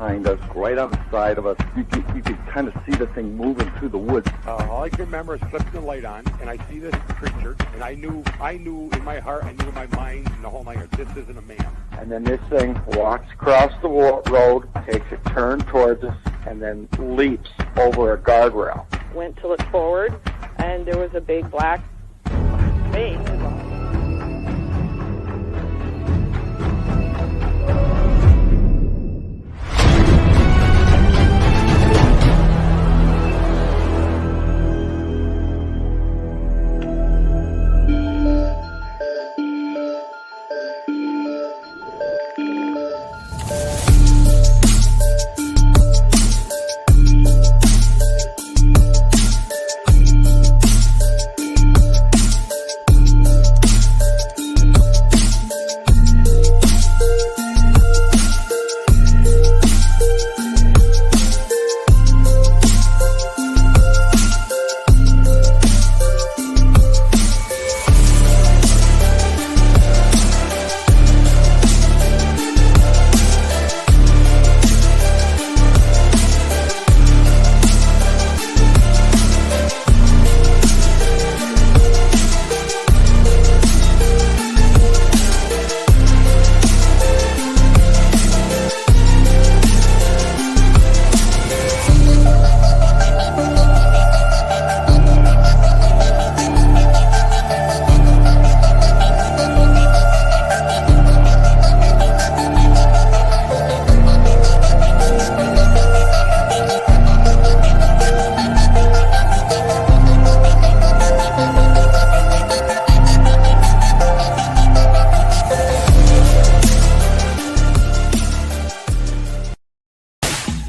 behind us, right on the side of us. You could kind of see the thing moving through the woods. All I can remember is flipping the light on, and I see this creature, and I knew in my heart, I knew in my mind, and the whole night, this isn't a man. And then this thing walks across the road, takes a turn towards us, and then leaps over a guardrail. Went to look forward, and there was a big black face.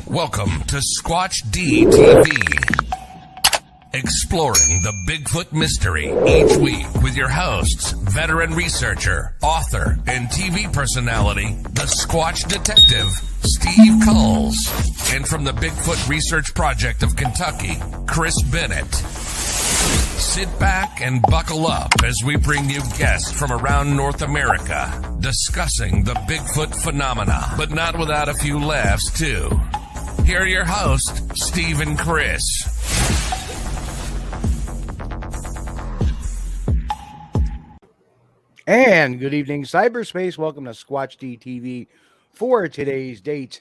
Welcome to Squatch-D TV, exploring the Bigfoot mystery each week with your hosts, veteran researcher, author, and TV personality, the Squatch Detective, Steve Kulls, and from the Bigfoot Research Project of Kentucky, Chris Bennett. Sit back and buckle up as we bring you guests from around North America discussing the Bigfoot phenomena, but not without a few laughs too. Here are your hosts, Steve and Chris. And good evening, cyberspace. Welcome to Squatch-D TV for today's date,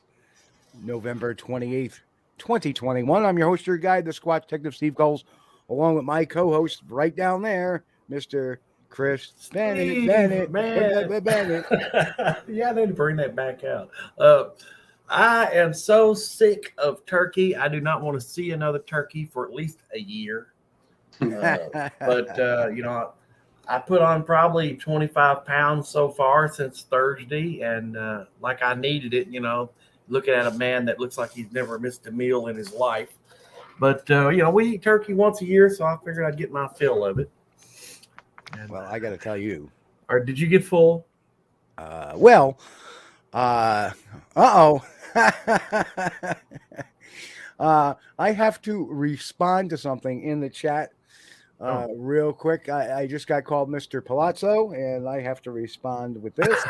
November 28th, 2021. I'm your host, your guide, the Squatch Detective, Steve Kulls, along with my co-host right down there, Mr. Chris Bennett. Bennett. Yeah, I need to bring that back out. I am so sick of turkey. I do not want to see another turkey for at least a year. But I put on probably 25 pounds so far since Thursday, and like I needed it, looking at a man that looks like he's never missed a meal in his life. But, we eat turkey once a year, so I figured I'd get my fill of it. And, well, I got to tell you. Or did you get full? I have to respond to something in the chat real quick. I just got called Mr. Palazzo, and I have to respond with this.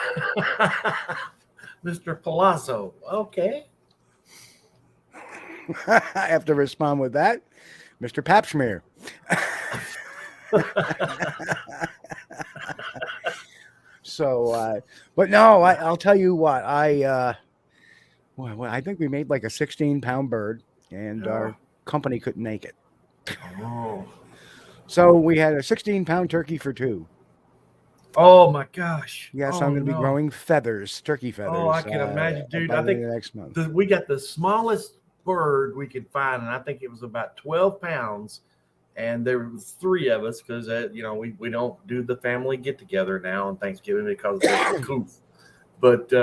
Mr. Palazzo, okay. I have to respond with that. Mr. Papsmear. So, but no, I'll tell you what, I think we made like a 16-pound bird, and our company couldn't make it. Oh. So we had a 16-pound turkey for two. Oh my gosh. Yes, I'm going to be growing feathers, turkey feathers. Oh, I can imagine, dude. I think next month. We got the smallest bird we could find, and I think it was about 12 pounds. And there was three of us because, we don't do the family get together now on Thanksgiving because of the coop. But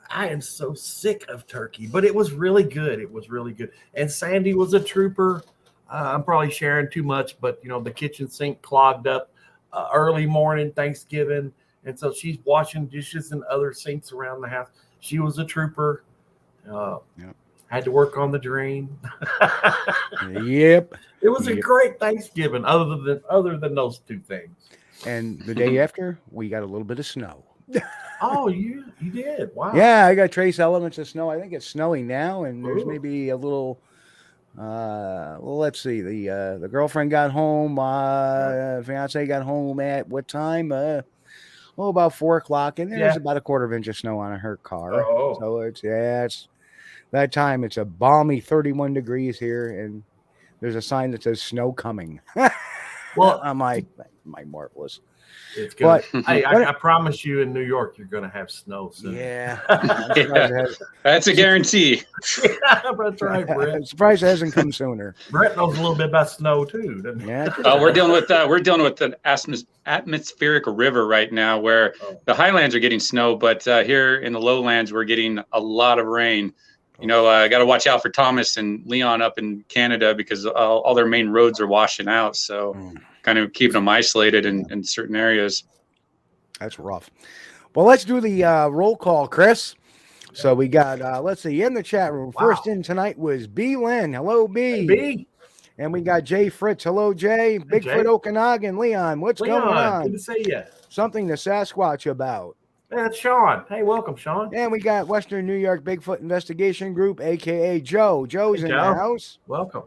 I am so sick of turkey, but it was really good. It was really good. And Sandy was a trooper. I'm probably sharing too much, but, the kitchen sink clogged up early morning Thanksgiving. And so she's washing dishes in other sinks around the house. She was a trooper. Had to work on the drain. Yep. It was a great Thanksgiving other than those two things. And the day after, we got a little bit of snow. Oh, you did. Wow. Yeah, I got trace elements of snow. I think it's snowing now, and there's Ooh. maybe a little. Well, let's see. The girlfriend got home. Fiance got home at what time? About 4:00, and there's about a quarter of an inch of snow on her car. Oh. So it's that time. It's a balmy 31 degrees here, and there's a sign that says snow coming. Well, on my marvelous. It's good. Hey, I promise you, in New York, you're going to have snow soon. Yeah, that's a guarantee. Yeah, that's right, Brent. I'm surprised it hasn't come sooner. Brent knows a little bit about snow too, doesn't he? Yeah. We're dealing with an atmospheric river right now, where the highlands are getting snow, but here in the lowlands, we're getting a lot of rain. You know, I got to watch out for Thomas and Leon up in Canada because all their main roads are washing out. So kind of keeping them isolated in certain areas. That's rough. Well, let's do the roll call, Chris. So we got, let's see, in the chat room. Wow. First in tonight was B. Lynn. Hello, B. Hey, B. And we got Jay Fritz. Hello, Jay. Bigfoot Jay. Okanagan. Leon, what's going on? Good to see you. Something to Sasquatch about. That's Sean. Hey, welcome, Sean. And we got Western New York Bigfoot Investigation Group, a.k.a. Joe. Joe's in the house. Welcome.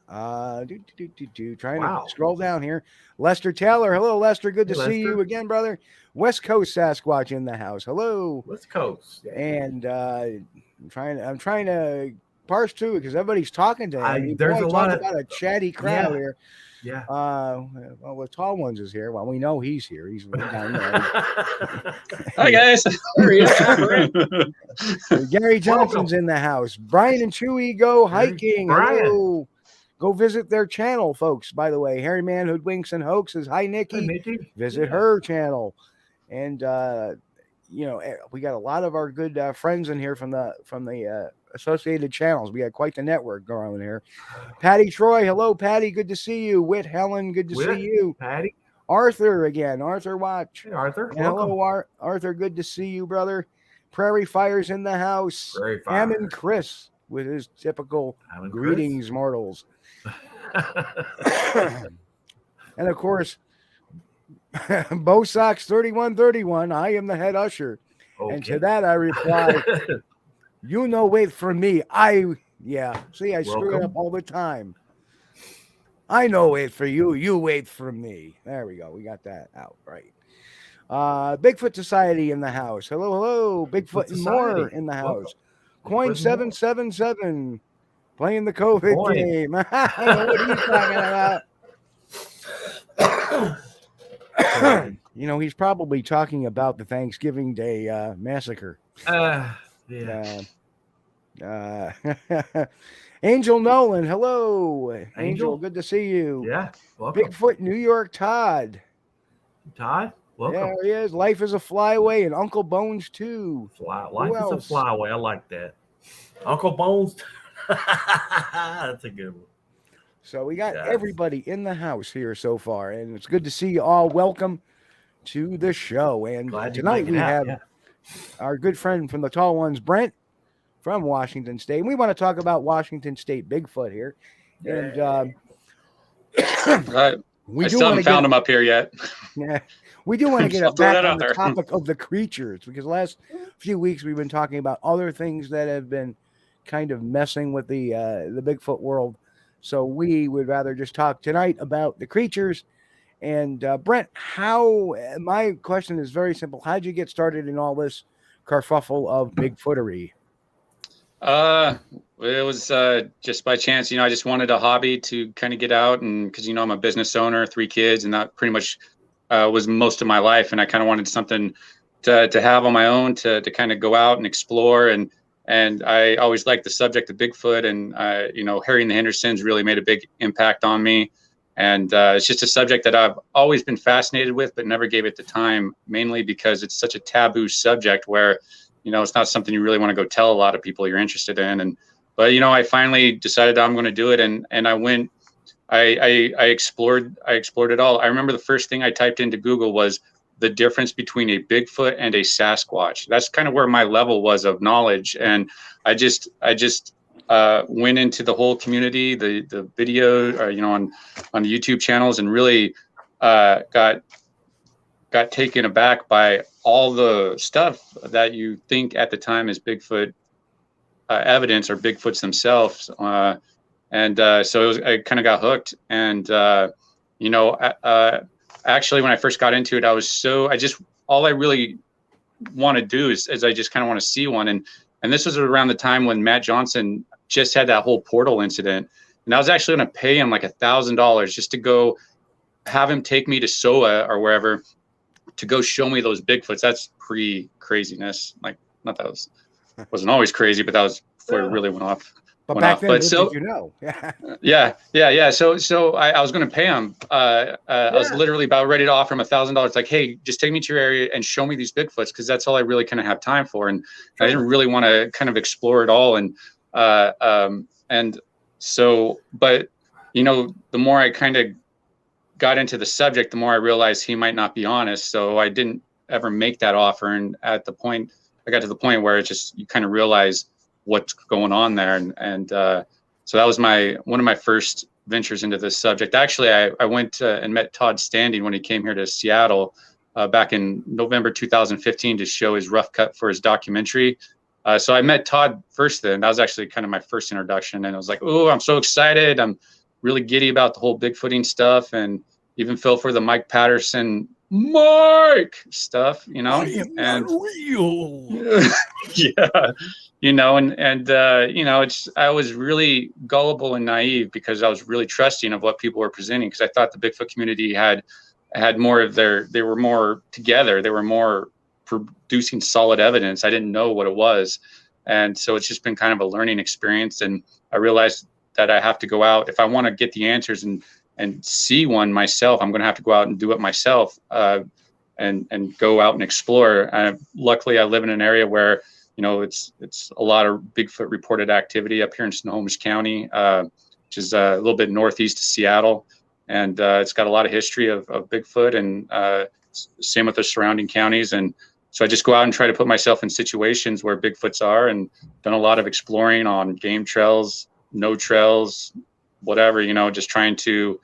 Trying to scroll down here. Lester Taylor. Hello, Lester. Good to see you again, brother. West Coast Sasquatch in the house. Hello. West Coast. Yeah. And I'm trying to parse too because everybody's talking to him. There's a lot about a chatty crowd here. Yeah. Well, the tall ones is here. Well, we know he's here. He's down there. Hi guys. Gary Johnson's in the house. Brian and Chewy go hiking. Brian. Hello. Go visit their channel, folks. By the way, Hairy Man Hoodwinks and Hoaxes. Hi, Nikki. Hey, Nikki. Visit her channel. And we got a lot of our good friends in here from the associated channels. We got quite the network going on here. Patty Troy, hello, Patty. Good to see you. Whit Helen, good to see you. Patty. Arthur again. Arthur Watch. Hey, Arthur. And hello, Arthur. Good to see you, brother. Prairie Fire's in the house. Prairie Fire. Hammond Chris with his typical greetings, mortals. And of course, Bo Sox 3131. I am the head usher. Okay. And to that I reply, wait for me. See, I screw it up all the time. I know wait for you. You wait for me. There we go. We got that out right. Bigfoot Society in the house. Hello. Bigfoot and more in the house. Coin 777 playing the COVID game. What are you talking about? He's probably talking about the Thanksgiving Day massacre. Yeah. Angel Nolan, hello. Angel, good to see you. Yeah, welcome. Bigfoot New York Todd. Todd, welcome. There he is. Life is a Flyway and Uncle Bones too. Life is a Flyway. I like that. Uncle Bones. That's a good one. So we got everybody in the house here so far, and it's good to see you all. Welcome to the show. And tonight we have our good friend from the tall ones, Brent from Washington State. And we want to talk about Washington State Bigfoot here. And I still haven't found him up here yet. Yeah, we do want to get back on the topic of the creatures, because the last few weeks we've been talking about other things that have been kind of messing with the Bigfoot world. So we would rather just talk tonight about the creatures. And Brent, my question is very simple. How'd you get started in all this kerfuffle of Bigfootery? It was just by chance. I just wanted a hobby to kind of get out, and because I'm a business owner, 3 kids, and that pretty much was most of my life. And I kind of wanted something to have on my own to kind of go out and explore. And I always liked the subject of Bigfoot, and Harry and the Hendersons really made a big impact on me. And it's just a subject that I've always been fascinated with, but never gave it the time, mainly because it's such a taboo subject where, it's not something you really want to go tell a lot of people you're interested in. But I finally decided I'm going to do it. And I went, I explored it all. I remember the first thing I typed into Google was the difference between a Bigfoot and a Sasquatch. That's kind of where my level was of knowledge. And I just went into the whole community, the video, on the YouTube channels, and really got got taken aback by all the stuff that you think at the time is Bigfoot evidence or Bigfoots themselves. So I kind of got hooked. And, actually, when I first got into it, all I really want to do is I just kind of want to see one. And this was around the time when Matt Johnson just had that whole portal incident. And I was actually going to pay him like $1,000 just to go have him take me to SOA or wherever to go show me those Bigfoots. That's pre-craziness. Like, not that wasn't always crazy, but that was before it really went off. But back then, did you know? Yeah. So I was going to pay him. I was literally about ready to offer him $1,000. It's like, hey, just take me to your area and show me these Bigfoots, because that's all I really kind of have time for. And I didn't really want to kind of explore it all. But the more I kind of got into the subject, the more I realized he might not be honest. So I didn't ever make that offer. And I got to the point where you kind of realize what's going on there. So that was one of my first ventures into this subject. Actually, I went and met Todd Standing when he came here to Seattle back in November 2015 to show his rough cut for his documentary. So I met Todd first then. That was actually kind of my first introduction. And I was like, oh, I'm so excited. I'm really giddy about the whole Bigfooting stuff, and even fell for the Mike Patterson stuff, I am not real. I was really gullible and naive because I was really trusting of what people were presenting, because I thought the Bigfoot community had more of they were more together. They were more producing solid evidence. I didn't know what it was. And so it's just been kind of a learning experience. And I realized that I have to go out if I want to get the answers and see one myself. I'm going to have to go out and do it myself, and go out and explore. Luckily, I live in an area where, it's a lot of Bigfoot reported activity up here in Snohomish County, which is a little bit northeast of Seattle. And it's got a lot of history of Bigfoot, and same with the surrounding counties. And so I just go out and try to put myself in situations where Bigfoots are, and done a lot of exploring on game trails, no trails, whatever, just trying to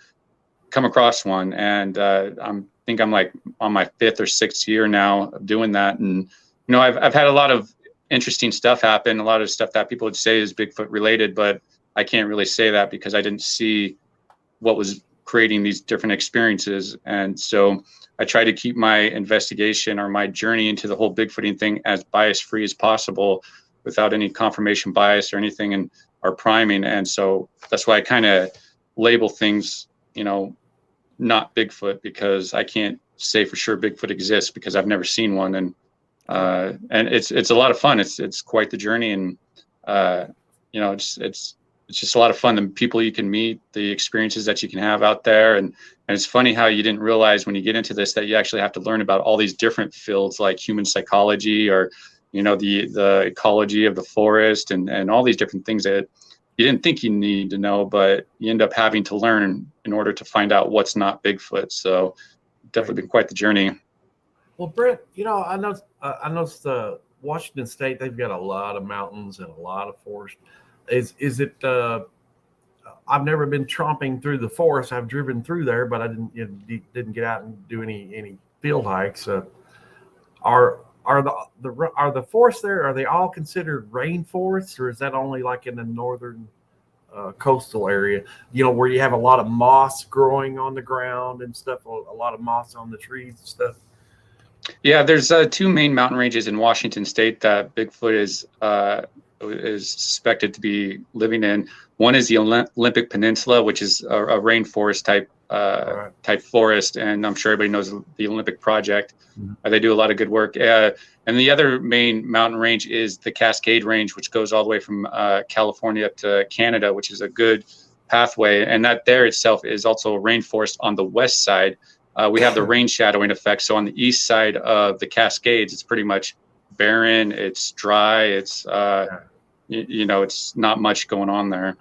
come across one. And I think I'm like on my 5th or 6th year now of doing that. And, I've had a lot of interesting stuff happen, a lot of stuff that people would say is Bigfoot related, but I can't really say that because I didn't see what was creating these different experiences. And so I try to keep my investigation or my journey into the whole Bigfooting thing as bias free as possible, without any confirmation bias or anything, and or priming. And so that's why I kind of label things, not Bigfoot, because I can't say for sure Bigfoot exists because I've never seen one. And it's a lot of fun. It's quite the journey. And, it's just a lot of fun. The people you can meet, the experiences that you can have out there. And it's funny how you didn't realize when you get into this that you actually have to learn about all these different fields, like human psychology, or, the ecology of the forest, and all these different things that you didn't think you need to know, but you end up having to learn in order to find out what's not Bigfoot. So definitely been quite the journey. Well, Brent, I noticed the Washington State, they've got a lot of mountains and a lot of forest. Is it? I've never been tromping through the forest. I've driven through there, but I didn't get out and do any field hikes. Are the forests there? Are they all considered rainforests, or is that only like in the northern coastal area? Where you have a lot of moss growing on the ground and stuff, a lot of moss on the trees and stuff. Yeah, there's 2 main mountain ranges in Washington State that Bigfoot is suspected to be living in. One is the Olympic Peninsula, which is a rainforest type forest, and I'm sure everybody knows the Olympic Project. Mm-hmm. They do a lot of good work. And the other main mountain range is the Cascade Range, which goes all the way from California up to Canada, which is a good pathway. And that there itself is also a rainforest on the west side. We have the rain shadowing effect. So on the east side of the Cascades, it's pretty much barren, it's dry, it's it's not much going on there.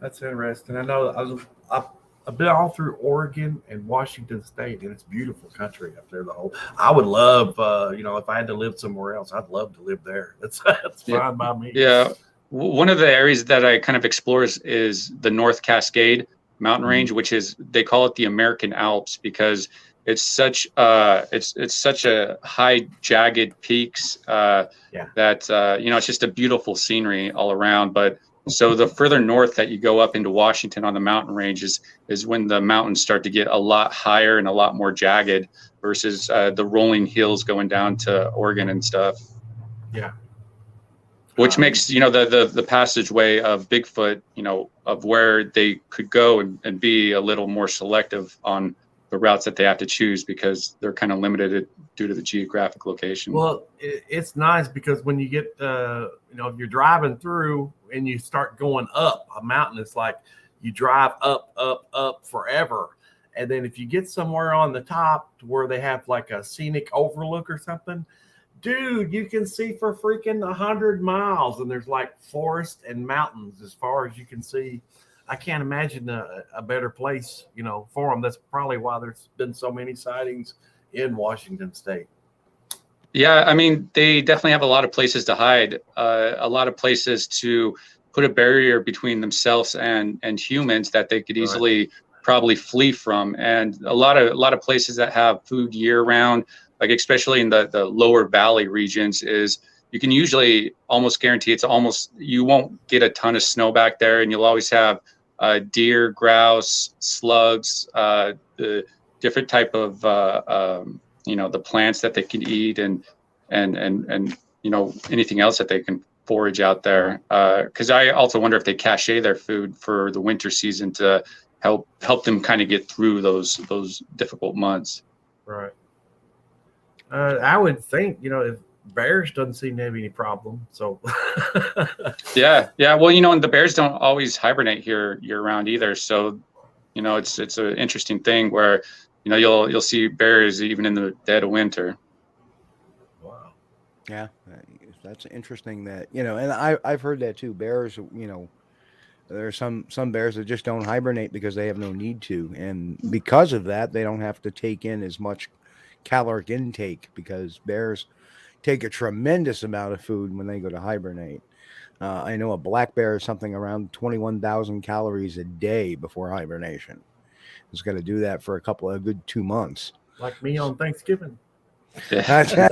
That's interesting. I know I've been all through Oregon and Washington State, and it's beautiful country up there. I would love, if I had to live somewhere else, I'd love to live there. That's fine by me. Yeah, one of the areas that I kind of explore is the North Cascade mountain range, which is, they call it the American Alps, because it's such a high jagged peaks that it's just a beautiful scenery all around. But so the further north that you go up into Washington on the mountain ranges is when the mountains start to get a lot higher and a lot more jagged versus the rolling hills going down to Oregon and stuff. Yeah. Which makes, the passageway of Bigfoot, of where they could go and be a little more selective on the routes that they have to choose, because they're kind of limited due to the geographic location. Well, it's nice because when you get, if you're driving through and you start going up a mountain, it's like you drive up forever. And then if you get somewhere on the top to where they have like a scenic overlook or something, dude, you can see for freaking 100 miles, and there's like forest and mountains as far as you can see. I can't imagine a better place, for them. That's probably why there's been so many sightings in Washington State. Yeah, I mean, they definitely have a lot of places to hide, a lot of places to put a barrier between themselves and humans that they could easily probably flee from, and a lot of places that have food year round, like especially in the lower valley regions, is you can usually almost guarantee you won't get a ton of snow back there, and you'll always have deer, grouse, slugs, the different type of the plants that they can eat, and anything else that they can forage out there. Because I also wonder if they cache their food for the winter season to help them kind of get through those difficult months. Right. I would think, if bears doesn't seem to have any problem. So yeah. Well, and the bears don't always hibernate here year round either. So, it's an interesting thing where, you'll see bears even in the dead of winter. Wow. Yeah, that's interesting that, and I've heard that too. Bears, there are some bears that just don't hibernate because they have no need to. And because of that, they don't have to take in as much caloric intake, because bears take a tremendous amount of food when they go to hibernate. I know a black bear is something around 21,000 calories a day before hibernation. It's got to do that for a good 2 months. Like me on Thanksgiving. Yeah.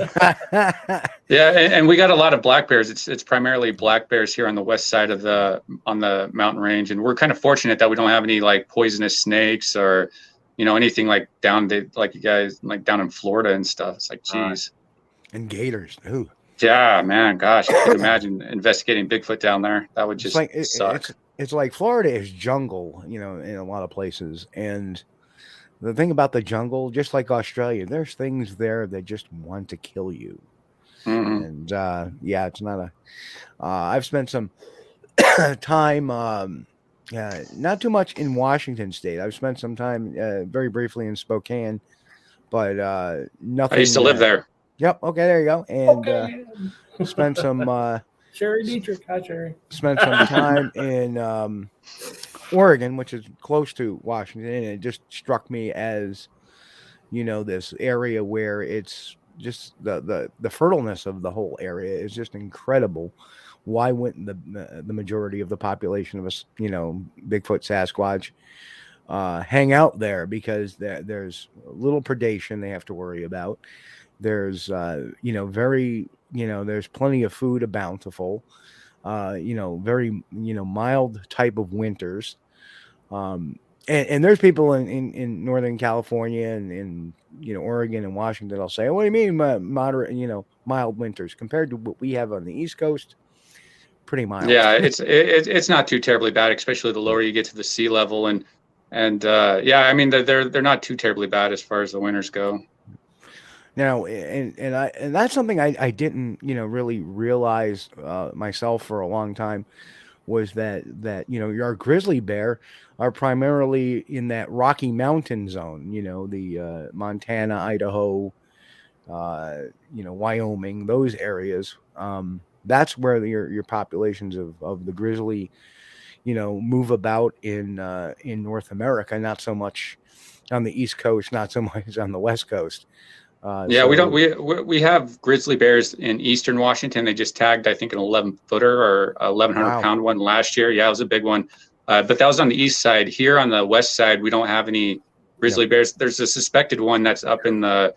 Yeah, and we got a lot of black bears. It's primarily black bears here on the west side on the mountain range, and we're kind of fortunate that we don't have any like poisonous snakes or anything like down like you guys like down in Florida and stuff. It's like, geez. And gators. Ooh. Yeah, man, gosh, I could imagine investigating Bigfoot down there. That would just suck. It's like Florida is jungle, in a lot of places. And the thing about the jungle, just like Australia, there's things there that just want to kill you. Mm-hmm. And it's not I've spent some time, not too much in Washington State. I've spent some time very briefly in Spokane, but nothing. I used to live there. Yep. Okay, there you go. And spent some Sherry Dietrich. Hi, Sherry. Spent some time in Oregon, which is close to Washington, and it just struck me as, this area where it's just the fertileness of the whole area is just incredible. Why wouldn't the majority of the population of us, Bigfoot, Sasquatch, hang out there? Because there's little predation they have to worry about. There's there's plenty of food, bountiful, very mild type of winters, and there's people in Northern California and in Oregon and Washington. I'll say, what do you mean moderate, mild winters compared to what we have on the East Coast? Pretty mild. Yeah, it's not too terribly bad, especially the lower you get to the sea level, and I mean they're not too terribly bad as far as the winters go. Now, and that's something I didn't really realize myself for a long time, was that our grizzly bear are primarily in that Rocky Mountain zone, the Montana, Idaho, Wyoming, those areas. That's where your populations of the grizzly, move about in North America, not so much on the East Coast, not so much on the West Coast. We have grizzly bears in eastern Washington. They just tagged, I think, an 11-footer or 1,100-pound one last year. Yeah, it was a big one. But that was on the east side. Here on the west side, we don't have any grizzly bears. There's a suspected one that's up in the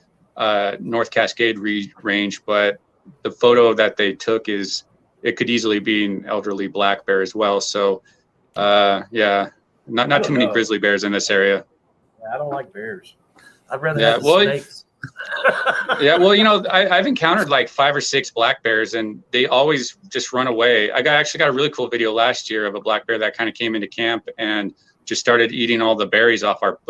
North Cascade range, but the photo that they took it could easily be an elderly black bear as well. So, not too many grizzly bears in this area. Yeah, I don't like bears. I'd rather have snakes. Yeah, well, I've encountered like 5 or 6 black bears, and they always just run away. I actually got a really cool video last year of a black bear that kind of came into camp and just started eating all the berries off our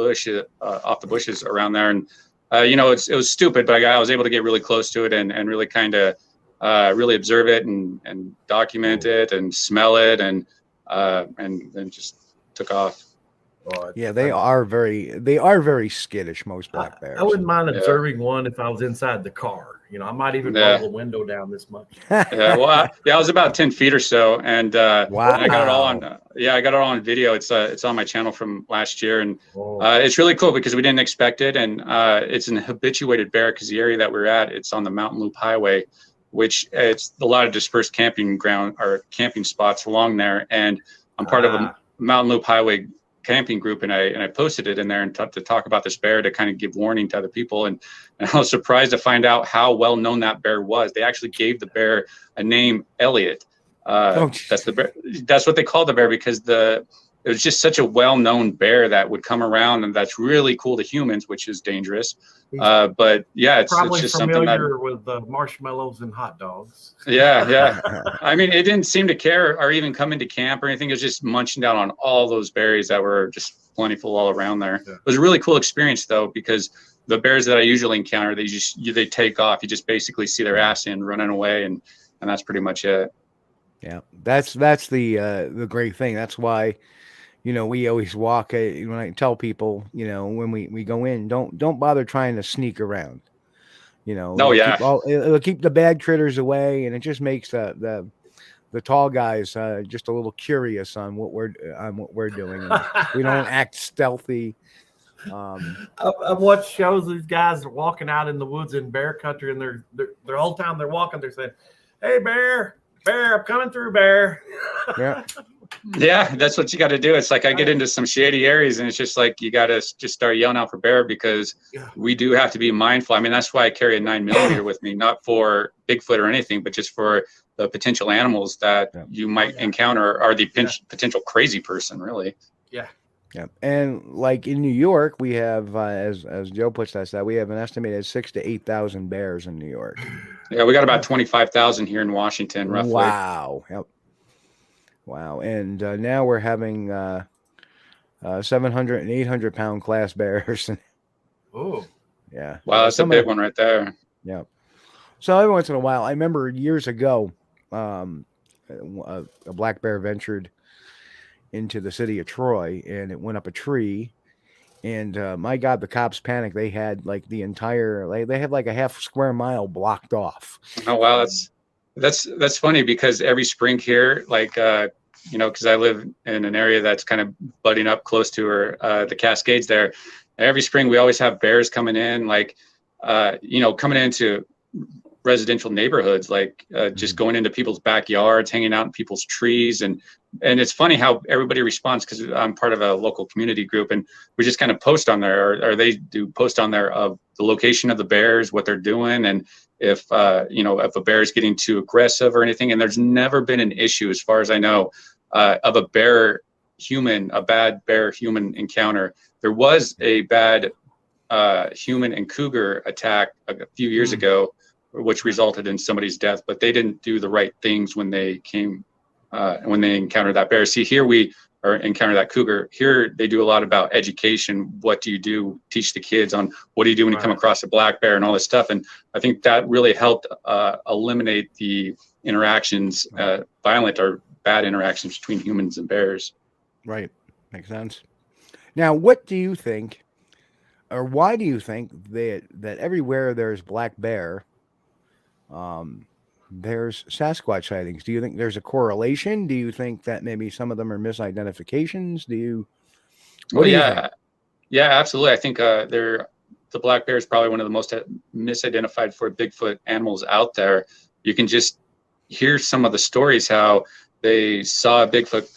off the bushes around there. And it was stupid, but I was able to get really close to it and really kind of really observe it and document it and smell it and then just took off. Yeah, they are very skittish, most black bears. I wouldn't mind observing one if I was inside the car. I might even roll the window down this much. I was about 10 feet or so, and wow. And I got it all on. I got it all on video. It's on my channel from last year, and it's really cool because we didn't expect it, and it's an habituated bear because the area that we're at, it's on the Mountain Loop Highway, which it's a lot of dispersed camping ground or camping spots along there, and I'm part of a Mountain Loop Highway camping group, and I posted it in there and to talk about this bear to kind of give warning to other people, and I was surprised to find out how well known that bear was. They actually gave the bear a name, Elliot. That's the bear. That's what they called the bear because it was just such a well-known bear that would come around, and that's really cool to humans, which is dangerous. But yeah, it's just something that with marshmallows and hot dogs. Yeah. I mean, it didn't seem to care or even come into camp or anything. It was just munching down on all those berries that were just plentiful all around there. Yeah. It was a really cool experience though, because the bears that I usually encounter, they take off. You just basically see their ass in running away, and that's pretty much it. Yeah, that's the great thing. That's why. We always walk. When I tell people, when we go in, don't bother trying to sneak around. It'll keep the bad critters away, and it just makes the tall guys just a little curious on what we're doing. And we don't act stealthy. I've watched shows. These guys are walking out in the woods in bear country, and they're the whole time they're walking, they're saying, "Hey, bear, I'm coming through, bear." Yeah. Yeah, that's what you got to do. It's like I get into some shady areas, and it's just like you got to just start yelling out for bear because we do have to be mindful. I mean, that's why I carry a 9mm with me, not for Bigfoot or anything, but just for the potential animals that you might encounter or the potential crazy person, really. Yeah. Yeah. And like in New York, we have, as Joe puts that, we have an estimated 6,000 to 8,000 bears in New York. Yeah, we got about 25,000 here in Washington, roughly. Wow. Yep. Wow. And now we're having 700 and 800 pound class bears. Oh, yeah. Wow, that's a big one right there. Yeah. So every once in a while, I remember years ago, a black bear ventured into the city of Troy, and it went up a tree. And my God, the cops panicked. They had like they had like a half square mile blocked off. Oh wow, that's funny because every spring here, like, because I live in an area that's kind of butting up close to the Cascades there. Every spring we always have bears coming in, like, coming into residential neighborhoods, like just going into people's backyards, hanging out in people's trees. And it's funny how everybody responds because I'm part of a local community group, and we just kind of post on there, or they do post on there of the location of the bears, what they're doing, and if a bear is getting too aggressive or anything. And there's never been an issue, as far as I know, of a bad bear human encounter. There was a bad human and cougar attack a few years ago, which resulted in somebody's death, but they didn't do the right things when they came, when they encountered that bear. See, here we encounter that cougar. Here they do a lot about education. What do you do? Teach the kids on what do you do when you come across a black bear and all this stuff. And I think that really helped eliminate the interactions, violent or bad interactions between humans and bears. Right. Makes sense. Now, what do you think, or why do you think that everywhere there's black bear, there's Sasquatch sightings? Do you think there's a correlation? Do you think that maybe some of them are misidentifications? Yeah, absolutely. I think the black bear is probably one of the most misidentified for Bigfoot animals out there. You can just hear some of the stories how they saw a Bigfoot,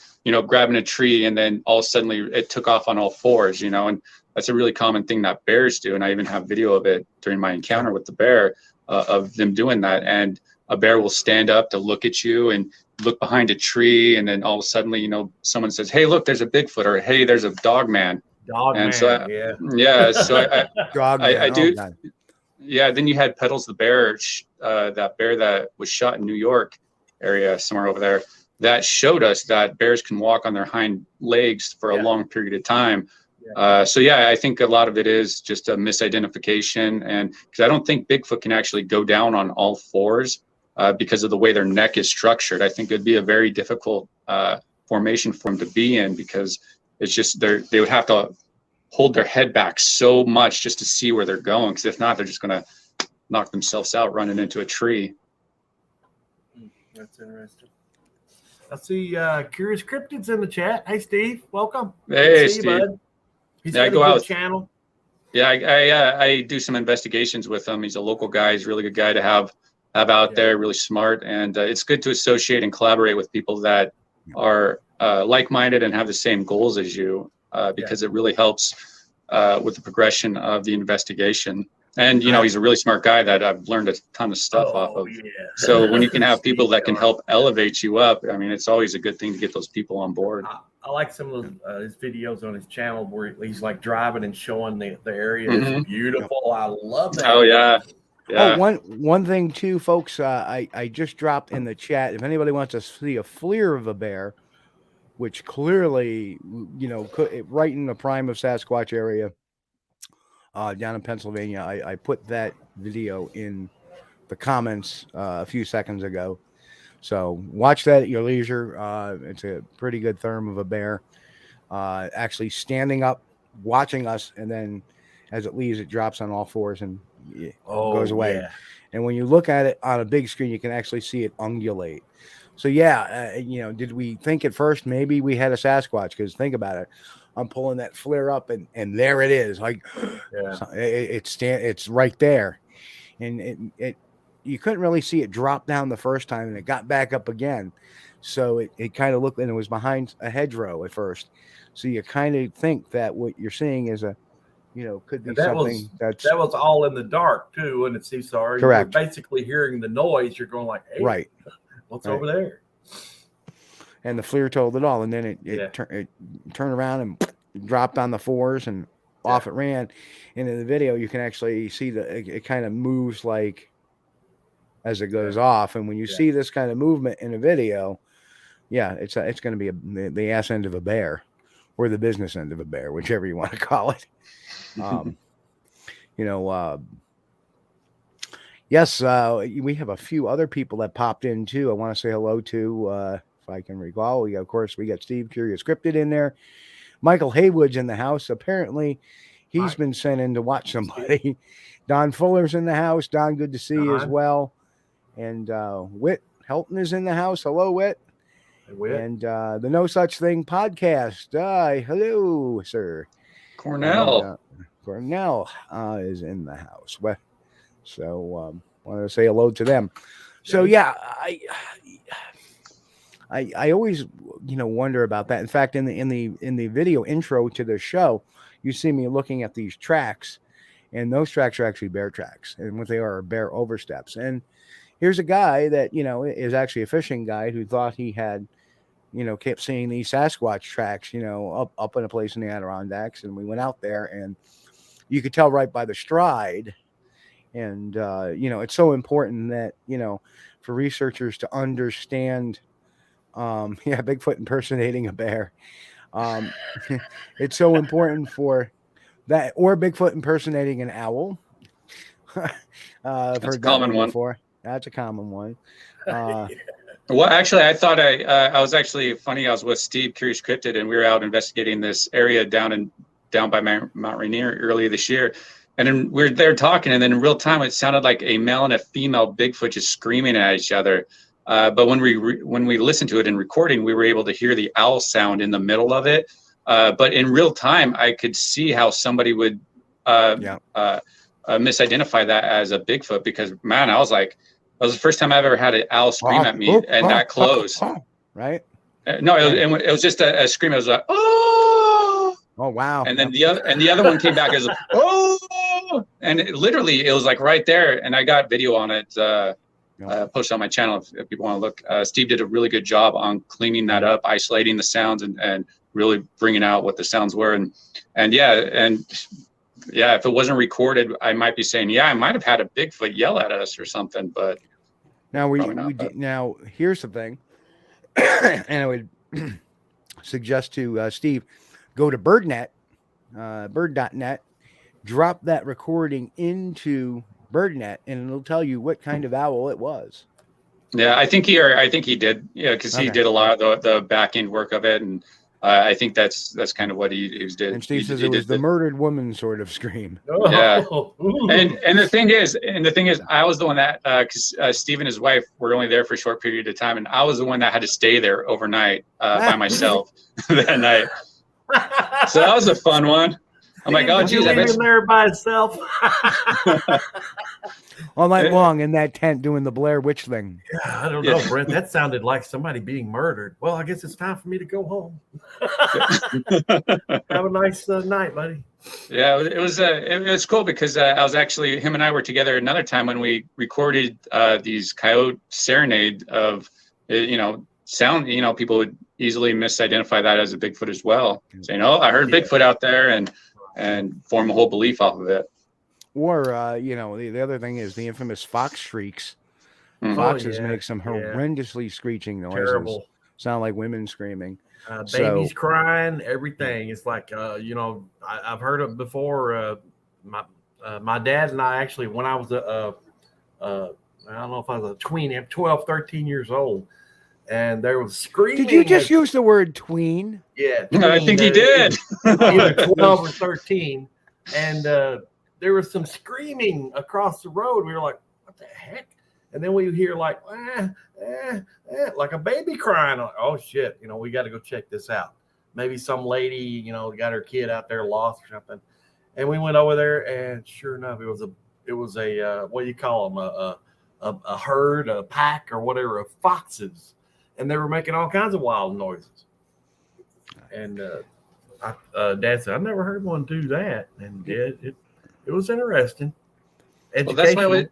grabbing a tree, and then all of a sudden it took off on all fours, and that's a really common thing that bears do. And I even have video of it during my encounter with the bear of them doing that. And a bear will stand up to look at you and look behind a tree. And then all of a sudden, you know, someone says, hey, look, there's a Bigfoot, or hey, there's a dog man. So I do. Yeah. Then you had Pedals the bear, that bear that was shot in New York area, somewhere over there, that showed us that bears can walk on their hind legs for a long period of time. So I think a lot of it is just a misidentification, and because I don't think Bigfoot can actually go down on all fours because of the way their neck is structured. I think it'd be a very difficult formation for them to be in, because it's just they would have to hold their head back so much just to see where they're going, because if not, they're just going to knock themselves out running into a tree. That's interesting. I see Curious Cryptids in the chat. Hey, Steve, welcome. Hey, Steve. Bud. He's got a good channel. Yeah, I do some investigations with him. He's a local guy. He's a really good guy to have out there, really smart. And it's good to associate and collaborate with people that are like-minded and have the same goals as you, because it really helps with the progression of the investigation. And, you know, he's a really smart guy that I've learned a ton of stuff off of. Yeah. So when you can have people that can help elevate you up, I mean, it's always a good thing to get those people on board. I like some of his videos on his channel where he's like driving and showing the area. It's beautiful. I love that. Oh, yeah. Oh, one thing too, folks, I just dropped in the chat. If anybody wants to see a FLIR of a bear, which clearly, you know, right in the prime of Sasquatch area, down in Pennsylvania, I put that video in the comments a few seconds ago. So watch that at your leisure. It's a pretty good therm of a bear, actually standing up, watching us, and then as it leaves, it drops on all fours and goes away. Yeah. And when you look at it on a big screen, you can actually see it ungulate. So you know, did we think at first maybe we had a Sasquatch? Because think about it. I'm pulling that FLIR up, and there it is. Like, it's right there, and it you couldn't really see it drop down the first time, and it got back up again. So it kind of looked, and it was behind a hedgerow at first. So you kind of think that what you're seeing is could be something that was all in the dark too, and it's sorry. Correct. You're basically hearing the noise. You're going like, hey, right, what's over there? And the FLIR told it all, and then it turned around and dropped on the fours, and off it ran. And in the video, you can actually see it kind of moves like as it goes off. And when you see this kind of movement in a video, it's going to be the ass end of a bear, or the business end of a bear, whichever you want to call it. Yes, we have a few other people that popped in too. I want to say hello to, if I can recall. We got Steve Curious Cryptid in there. Michael Haywood's in the house. Apparently, he's been sent in to watch somebody. Don Fuller's in the house. Don, good to see you as well. And Whit Helton is in the house. Hello, Whit. Hey, Whit. And the No Such Thing podcast. Hello, sir. Cornell. Cornell is in the house. So wanted to say hello to them. So I always wonder about that. In fact, in the video intro to the show, you see me looking at these tracks, and those tracks are actually bear tracks, and what they are bear oversteps. And here's a guy that is actually a fishing guide who thought he had kept seeing these Sasquatch tracks up in a place in the Adirondacks, and we went out there, and you could tell right by the stride. And it's so important that for researchers to understand Bigfoot impersonating a bear. It's so important for that, or Bigfoot impersonating an owl. That's a common one. That's a common one. Well, actually, I thought I was actually funny. I was with Steve Curious Cryptid, and we were out investigating this area down by Mount Rainier earlier this year. And then we were there talking, and then in real time, it sounded like a male and a female Bigfoot just screaming at each other. But when we listened to it in recording, we were able to hear the owl sound in the middle of it. But in real time, I could see how somebody would misidentify that as a Bigfoot, because, man, I was like, that was the first time I've ever had an owl scream at me and that close. Right? No, it was just a scream. It was like, oh. Oh wow! And then the other one came back as oh, and it was like right there. And I got video on it. Posted on my channel if people want to look. Steve did a really good job on cleaning that up, isolating the sounds, and really bringing out what the sounds were. And if it wasn't recorded, I might be saying, I might have had a Bigfoot yell at us or something. But now now here's the thing, and I would suggest to Steve, go to bird.net, drop that recording into BirdNet, and it'll tell you what kind of owl it was. Yeah, I think he did. Yeah, because he did a lot of the back end work of it, and I think that's kind of what he did. And Steve says it was the murdered woman sort of scream. Yeah, and the thing is, I was the one that because Steve and his wife were only there for a short period of time, and I was the one that had to stay there overnight by myself that night. So that was a fun one. I'm like, oh, geez, I bet there by itself. All night long in that tent doing the Blair Witch thing. Yeah, I don't know, Brent. That sounded like somebody being murdered. Well, I guess it's time for me to go home. Have a nice night, buddy. Yeah, it was cool because I was actually, him and I were together another time when we recorded these coyote serenade of, sound. People would easily misidentify that as a Bigfoot as well, saying, "Oh, I heard Bigfoot out there," and form a whole belief off of it. Or, the other thing is the infamous fox shrieks. Foxes make some horrendously screeching noises. Terrible. Sound like women screaming. Babies crying, everything. It's like, I've heard it before. My dad and I actually, when I was I don't know if I was a tween, 12, 13 years old, and there was screaming. Did you just use the word tween? Yeah. Tween, I think he did. Either 12 or 13. And there was some screaming across the road. We were like, what the heck? And then we hear like, like a baby crying. Like, oh, shit. We got to go check this out. Maybe some lady, got her kid out there lost or something. And we went over there, and sure enough, it was a what do you call them? A herd, a pack, or whatever, of foxes. And they were making all kinds of wild noises. And Dad said, I've never heard one do that. And it was interesting. Well, that's why I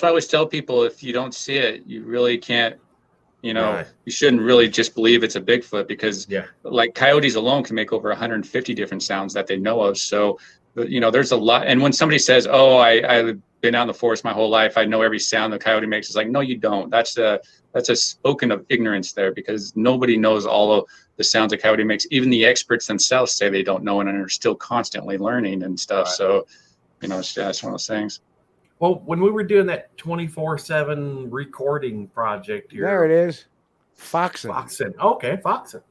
always tell people, if you don't see it, you really can't, you shouldn't really just believe it's a Bigfoot, because like coyotes alone can make over 150 different sounds that they know of. So, there's a lot. And when somebody says, oh, I've been out in the forest my whole life, I know every sound the coyote makes, it's like, no, you don't. That's a spoken of ignorance there, because nobody knows all of the sounds a coyote makes. Even the experts themselves say they don't know and are still constantly learning and stuff. Right. So, it's just one of those things. Well, when we were doing that 24/7 recording project here. There it is. Foxing. Okay, Foxing.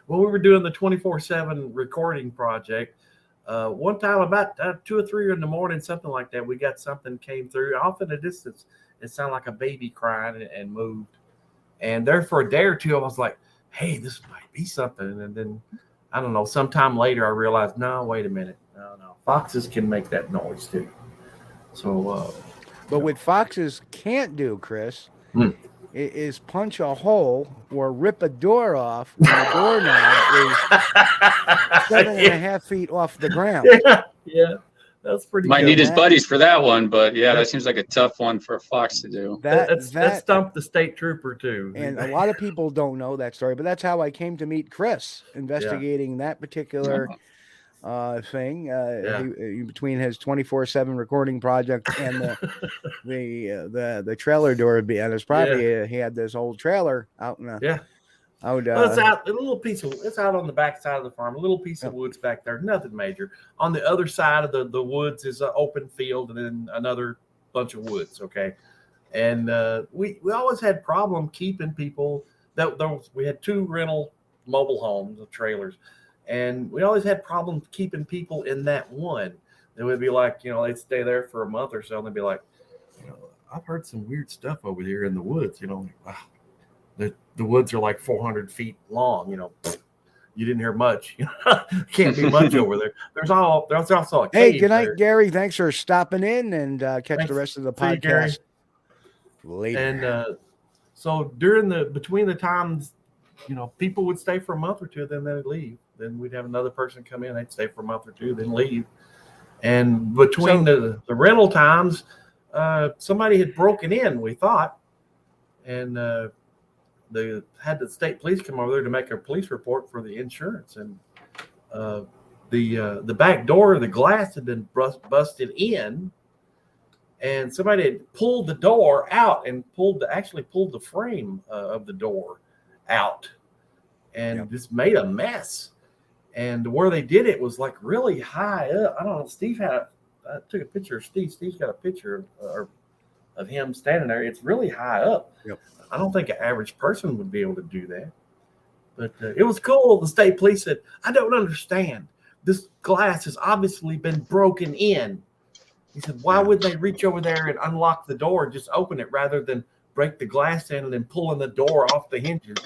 When we were doing the 24/7 recording project, one time about 2 or 3 in the morning, something like that, we got something came through off in the distance. It sounded like a baby crying and moved. And there for a day or two, I was like, hey, this might be something. And then, I don't know, sometime later, I realized, no, wait a minute. No. Foxes can make that noise too. So, but what foxes can't do, Chris, is punch a hole or rip a door off when the doorknob is 7.5 feet off the ground. Yeah. That's pretty Might good. need his buddies for that one, but that seems like a tough one for a fox to do. That stumped the state trooper too. And a lot of people don't know that story, but that's how I came to meet Chris, investigating that particular thing between his 24/7 recording project and the trailer door at his property. He had this old trailer out in the it's out a little piece of it's out on the back side of the farm, a little piece of woods back there, nothing major. On the other side of the woods is an open field and then another bunch of woods. Okay. And we always had problem keeping people we had 2 rental mobile homes, trailers, and we always had problems keeping people in that one. They would be like, they'd stay there for a month or so, and they'd be like, I've heard some weird stuff over here in the woods. Wow. The woods are like 400 feet long. You didn't hear much. Can't be much over there. There's also a cave. Hey, good night, there. Gary. Thanks for stopping in, and catch the rest of the podcast later. And so between the times people would stay for a month or two, then they'd leave. Then we'd have another person come in, they'd stay for a month or two, then leave. And between the rental times, somebody had broken in, we thought, and they had the state police come over there to make a police report for the insurance. And the back door, the glass had been busted in, and somebody had pulled the door out and actually pulled the frame of the door out, and just made a mess. And where they did it was like really high up. I don't know. Steve I took a picture of Steve. Steve's got a picture of him standing there. It's really high up. Yep. I don't think an average person would be able to do that. But it was cool. The state police said, "I don't understand. This glass has obviously been broken in." He said, "Why would they reach over there and unlock the door and just open it rather than break the glass in and then pulling the door off the hinges?"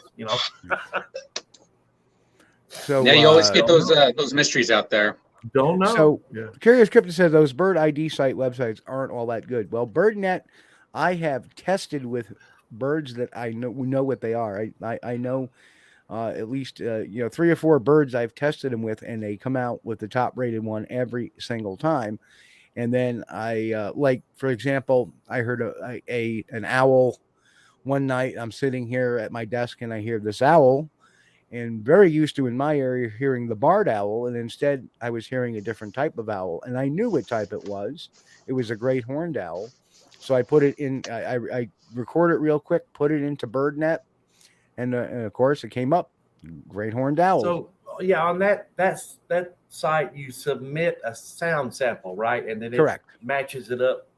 So you always get those mysteries out there. Don't know. So Curious Cryptid says those bird ID site websites aren't all that good. Well, BirdNet, I have tested with birds that I know what they are. I know at least 3 or 4 birds I've tested them with, and they come out with the top rated one every single time. And then I for example, I heard an owl one night. I'm sitting here at my desk and I hear this owl, and very used to in my area hearing the barred owl, and instead I was hearing a different type of owl, and I knew what type it was. It was a great horned owl. So I put it in, I recorded it real quick, put it into BirdNet, and of course it came up, great horned owl. So on that site, you submit a sound sample, right? And then it matches it up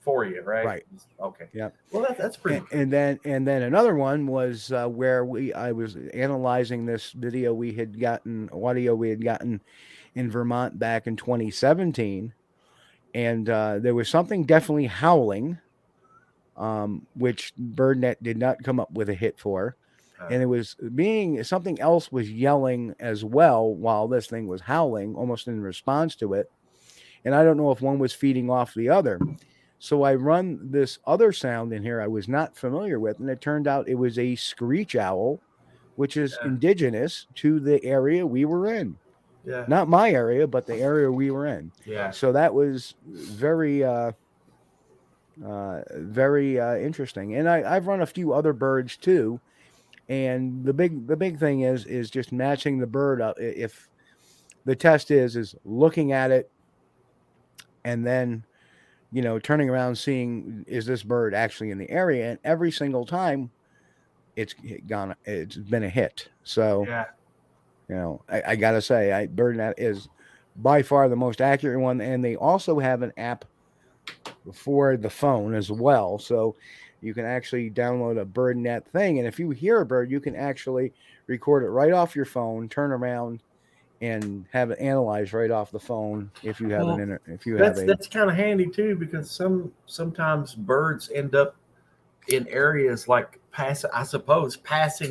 for you, right? Right. Okay. Yeah. Well, that's pretty. And then another one was where I was analyzing this audio we had gotten in Vermont back in 2017, and there was something definitely howling, which BirdNet did not come up with a hit for. And it was something else was yelling as well while this thing was howling, almost in response to it. And I don't know if one was feeding off the other. So I run this other sound in here I was not familiar with, and it turned out it was a screech owl, which is indigenous to the area we were in. Yeah. Not my area, but the area we were in. Yeah. So that was very interesting. And I've run a few other birds too. And the big thing is just matching the bird up. If the test is looking at it and then, turning around, seeing, is this bird actually in the area? And every single time it's been a hit. So, I got to say, BirdNet is by far the most accurate one. And they also have an app for the phone as well. So you can actually download a BirdNet thing, and if you hear a bird, you can actually record it right off your phone, turn around, and have it analyzed right off the phone. If you have that's kind of handy too, because sometimes birds end up in areas like passing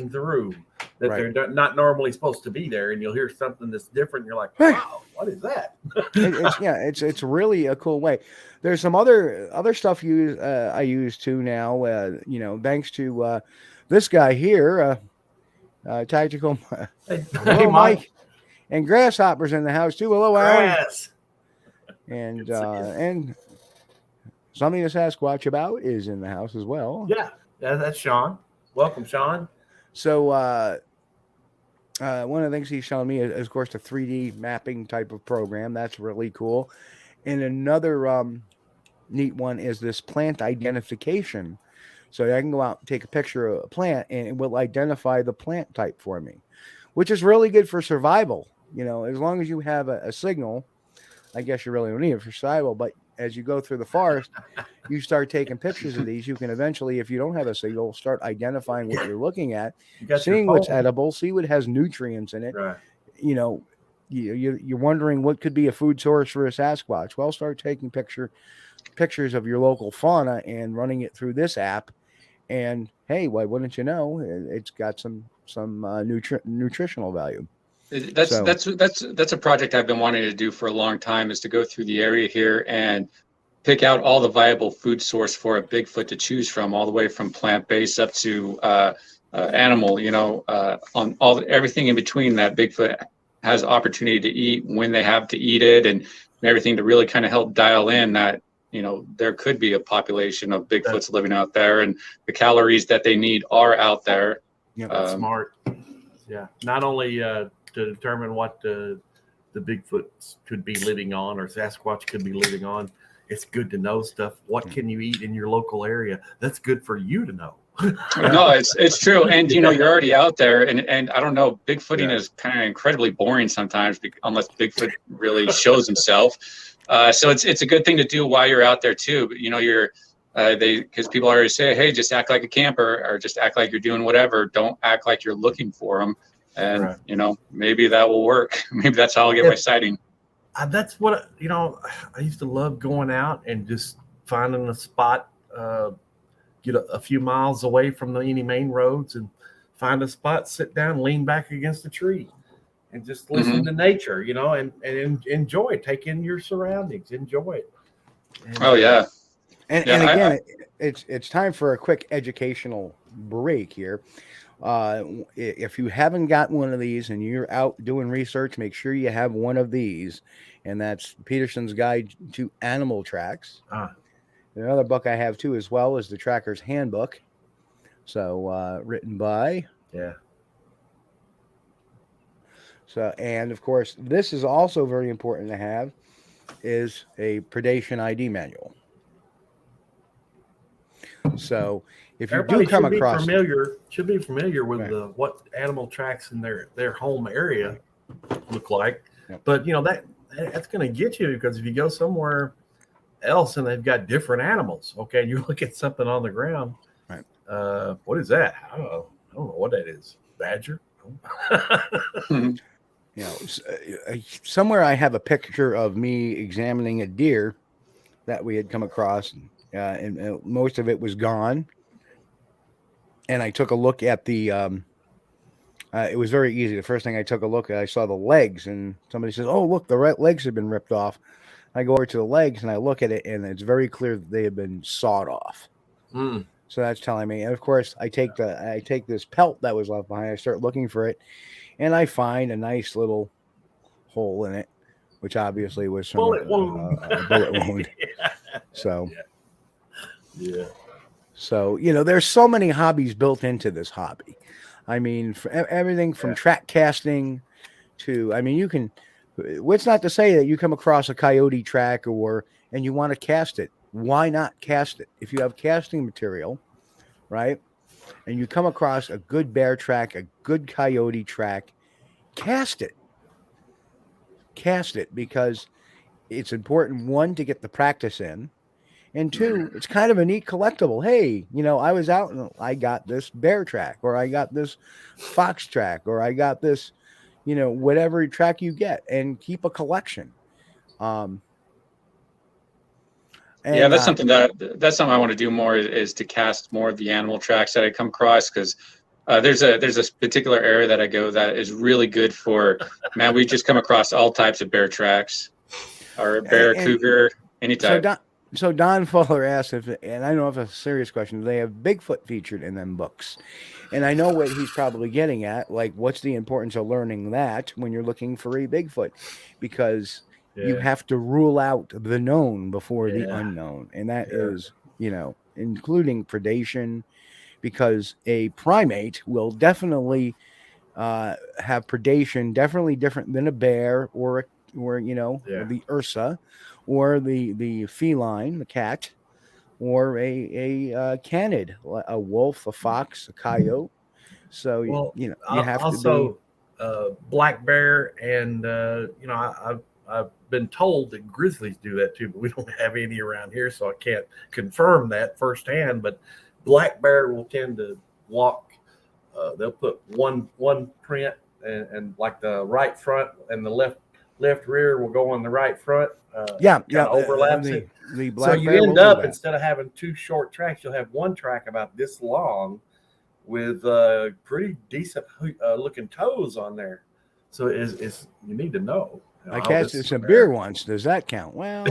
through that they're not normally supposed to be there, and you'll hear something that's different. And you're like, wow, what is that? It's really a cool way. There's some other stuff I use too now. Thanks to this guy here, Tactical. Hey, Mike, and Grasshopper's in the house too. Hello, Alan. And something to Sasquatch about is in the house as well. Yeah, that's Sean. Welcome, Sean. So one of the things he's showing me is, of course, the 3D mapping type of program. That's really cool. And another neat one is this plant identification. So I can go out and take a picture of a plant, and it will identify the plant type for me, which is really good for survival. As long as you have a signal, I guess you really don't need it for survival. But as you go through the forest, you start taking pictures of these. You can eventually, if you don't have a signal, start identifying what you're looking at, seeing what's edible, see what has nutrients in it. Right. You're wondering what could be a food source for a Sasquatch. Well, start taking pictures of your local fauna and running it through this app. And hey, why wouldn't you know? It's got some nutritional value. That's a project I've been wanting to do for a long time, is to go through the area here and pick out all the viable food source for a Bigfoot to choose from, all the way from plant-based up to animal, on everything in between that Bigfoot has opportunity to eat when they have to eat it, and everything to really kind of help dial in that, there could be a population of Bigfoots living out there, and the calories that they need are out there. Yeah, smart. Yeah, not only to determine what the Bigfoot could be living on, or Sasquatch could be living on. It's good to know stuff. What can you eat in your local area? That's good for you to know. No, it's true. And, you're already out there. And I don't know, Bigfooting is kind of incredibly boring sometimes unless Bigfoot really shows himself. So it's a good thing to do while you're out there too. But, because people already say, hey, just act like a camper, or just act like you're doing whatever. Don't act like you're looking for them. And, maybe that will work. Maybe that's how I'll get my sighting. That's what, I used to love going out and just finding a spot, get a few miles away from any main roads, and find a spot, sit down, lean back against a tree, and just listen to nature, and enjoy it. Take in your surroundings, enjoy it. And, And again, it's time for a quick educational break here. If you haven't got one of these and you're out doing research, make sure you have one of these, and that's Peterson's Guide to Animal Tracks. Another book I have too as well is the Tracker's Handbook. So written by So, and of course, this is also very important to have, is a predation ID manual. So if you do come across, should be familiar with what animal tracks in their home area look like. But that's going to get you, because if you go somewhere else and they've got different animals, okay, you look at something on the ground, what is that? I don't know what that is. Badger. Somewhere I have a picture of me examining a deer that we had come across, and most of it was gone. And I took a look at the, it was very easy. The first thing I took a look at, I saw the legs, and somebody says, oh, look, the legs have been ripped off. I go over to the legs and I look at it, and it's very clear that they have been sawed off. So that's telling me. And of course, I take this pelt that was left behind. I start looking for it, and I find a nice little hole in it, which obviously was from a bullet wound. So, So, there's so many hobbies built into this hobby. I mean, for everything from track casting to, you can, what's not to say that you come across a coyote track and you want to cast it. Why not cast it? If you have casting material, right, and you come across a good bear track, a good coyote track, cast it. Cast it, because it's important, one, to get the practice in, and two, it's kind of a neat collectible. Hey, I was out and I got this bear track, or I got this fox track, or I got this, whatever track you get, and keep a collection. That's something I want to do more, is to cast more of the animal tracks that I come across, because there's a particular area that I go that is really good for, man, we just come across all types of bear tracks, or bear, cougar, any type. So Don Fuller asked and I know it's a serious question, do they have Bigfoot featured in them books? And I know what he's probably getting at, like, what's the importance of learning that when you're looking for a Bigfoot? Because you have to rule out the known before the unknown. And that is, including predation, because a primate will definitely have predation, definitely different than a bear or the Ursa, or the feline, the cat, or a canid, a wolf, a fox, a coyote. So you have also, to be black bear, and I've been told that grizzlies do that too, but we don't have any around here, so I can't confirm that firsthand. But black bear will tend to walk. They'll put one print, and like the right front and the left rear will go on the right front. Overlaps it. The black so you end up, instead of having two short tracks, you'll have one track about this long with pretty decent looking toes on there. So it's you need to know. I casted some beer once. Does that count? Well,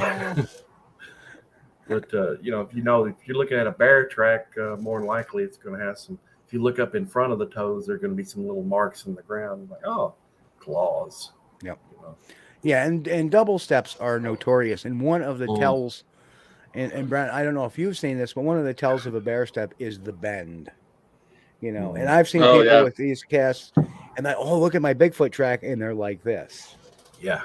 but if you're looking at a bear track, more than likely it's going to have some if you look up in front of the toes, there are going to be some little marks in the ground. Like, oh, claws. Yep. You know? Yeah, and double steps are notorious. And one of the tells, and Brent, I don't know if you've seen this, but one of the tells of a bear step is the bend. You know, and I've seen people with these casts, and look at my Bigfoot track, and they're like this. Yeah.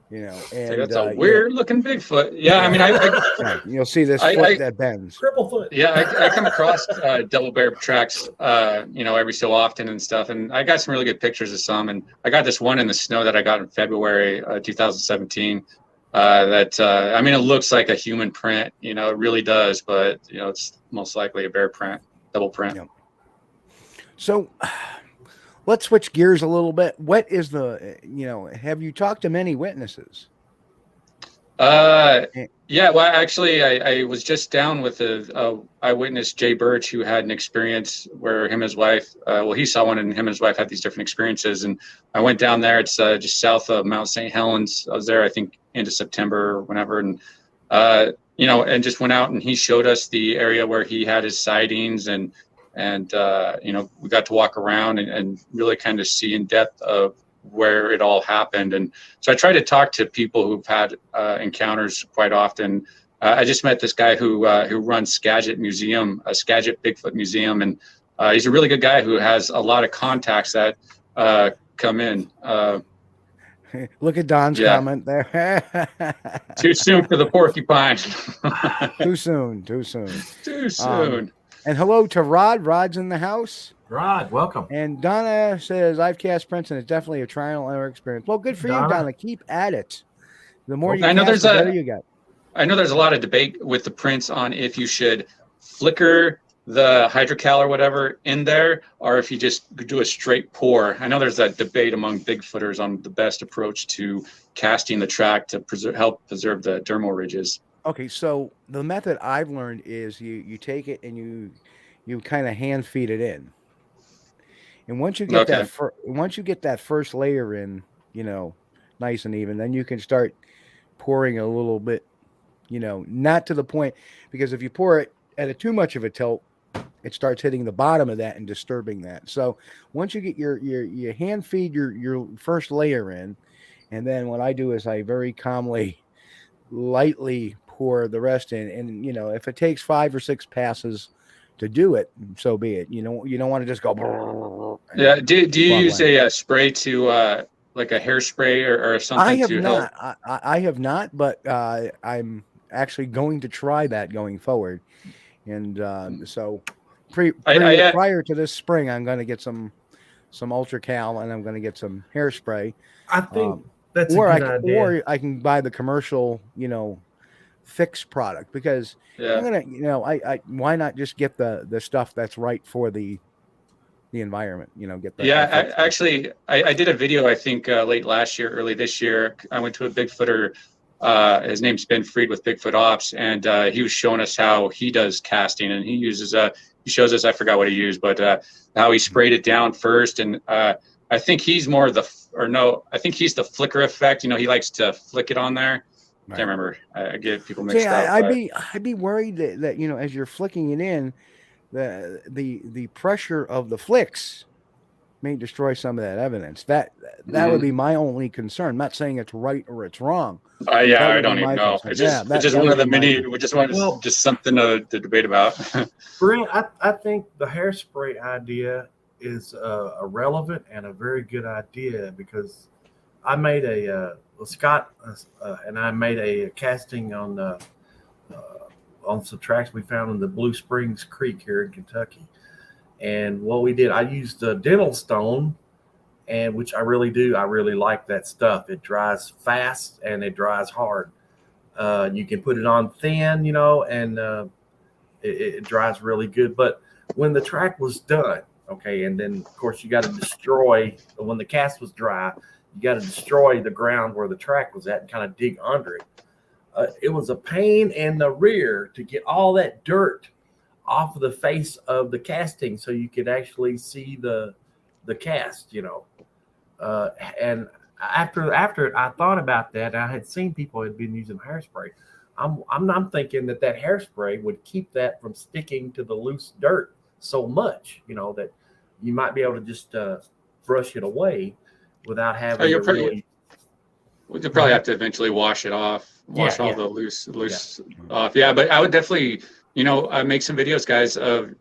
You know, So and that's a weird looking Bigfoot. Yeah, I mean, right, you'll see this foot that bends. Cripple foot. Yeah, I come across double bear tracks, you know, every so often and stuff. And I got some really good pictures of some. And I got this one in the snow that I got in February 2017. I mean, it looks like a human print. You know, it really does. But you know, it's most likely a bear print, double print. Yep. So let's switch gears a little bit. What is have you talked to many witnesses? Yeah, well, actually, I was just down with a eyewitness, Jay Birch, who had an experience where him and his wife, he saw one and him and his wife had these different experiences. And I went down there. It's just south of Mount St. Helens. I was there, I think, into September or whenever. And, you know, and just went out and he showed us the area where he had his sightings and you know, we got to walk around and really kind of see in depth of where it all happened. And so I try to talk to people who've had encounters quite often. I just met this guy who runs Skagit Bigfoot Museum. And he's a really good guy who has a lot of contacts that come in. Look at Don's comment there. Too soon for the porcupine. Too soon. Too soon. And hello to Rod. Rod's in the house. Rod, welcome. And Donna says, I've cast prints and it's definitely a trial and error experience. Well, good for you, Donna. Keep at it. The more you cast, the better you get. I know there's a lot of debate with the prints on if you should flicker the hydrocal or whatever in there, or if you just do a straight pour. I know there's that debate among Bigfooters on the best approach to casting the track to help preserve the dermal ridges. Okay, so the method I've learned is you take it and you kind of hand feed it in, and once you get that first layer in, you know, nice and even, then you can start pouring a little bit, you know, not to the point, because if you pour it at too much of a tilt, it starts hitting the bottom of that and disturbing that. So once you get your hand feed your first layer in, and then what I do is I very calmly, lightly pour the rest in, and you know, if it takes 5 or 6 passes to do it, so be it. You know, you don't want to just go. Yeah. Do you use a spray to like a hairspray or something? I have not, but I'm actually going to try that going forward. And so prior to this spring, I'm going to get some Ultra Cal, and I'm going to get some hairspray. I think that's a good idea. Or I can buy the commercial, you know, fix product, because I'm gonna, you know, I why not just get the stuff that's right for the environment, you know, get the I did a video, I think late last year, early this year. I went to a Bigfooter, his name's Ben Fried with Bigfoot Ops, and he was showing us how he does casting, and he shows us, I forgot what he used, but how he sprayed it down first, and I think he's I think he's the flicker effect, you know, he likes to flick it on there. Right. Can't remember. I get people mixed up. I'd be worried that you know, as you're flicking it in, the pressure of the flicks may destroy some of that evidence. That would be my only concern. I'm not saying it's right or it's wrong. I don't even know. It's just one of the many. We just wanted just something to debate about. Brent, I think the hairspray idea is a relevant and a very good idea, because I made and I made a casting on some tracks we found in the Blue Springs Creek here in Kentucky. And what we did, I used the dental stone, and which I really do. I really like that stuff. It dries fast and it dries hard. You can put it on thin, you know, and it dries really good. But when the track was done, okay, and then of course you got to destroy, when the cast was dry, you got to destroy the ground where the track was at and kind of dig under it. It was a pain in the rear to get all that dirt off of the face of the casting so you could actually see the cast, you know. And after I thought about that, I had seen people had been using hairspray. I'm thinking that hairspray would keep that from sticking to the loose dirt so much, that you might be able to just brush it away without having to really. We'll probably have to eventually wash it off, all the loose off. Yeah, but I would definitely, make some videos, guys, of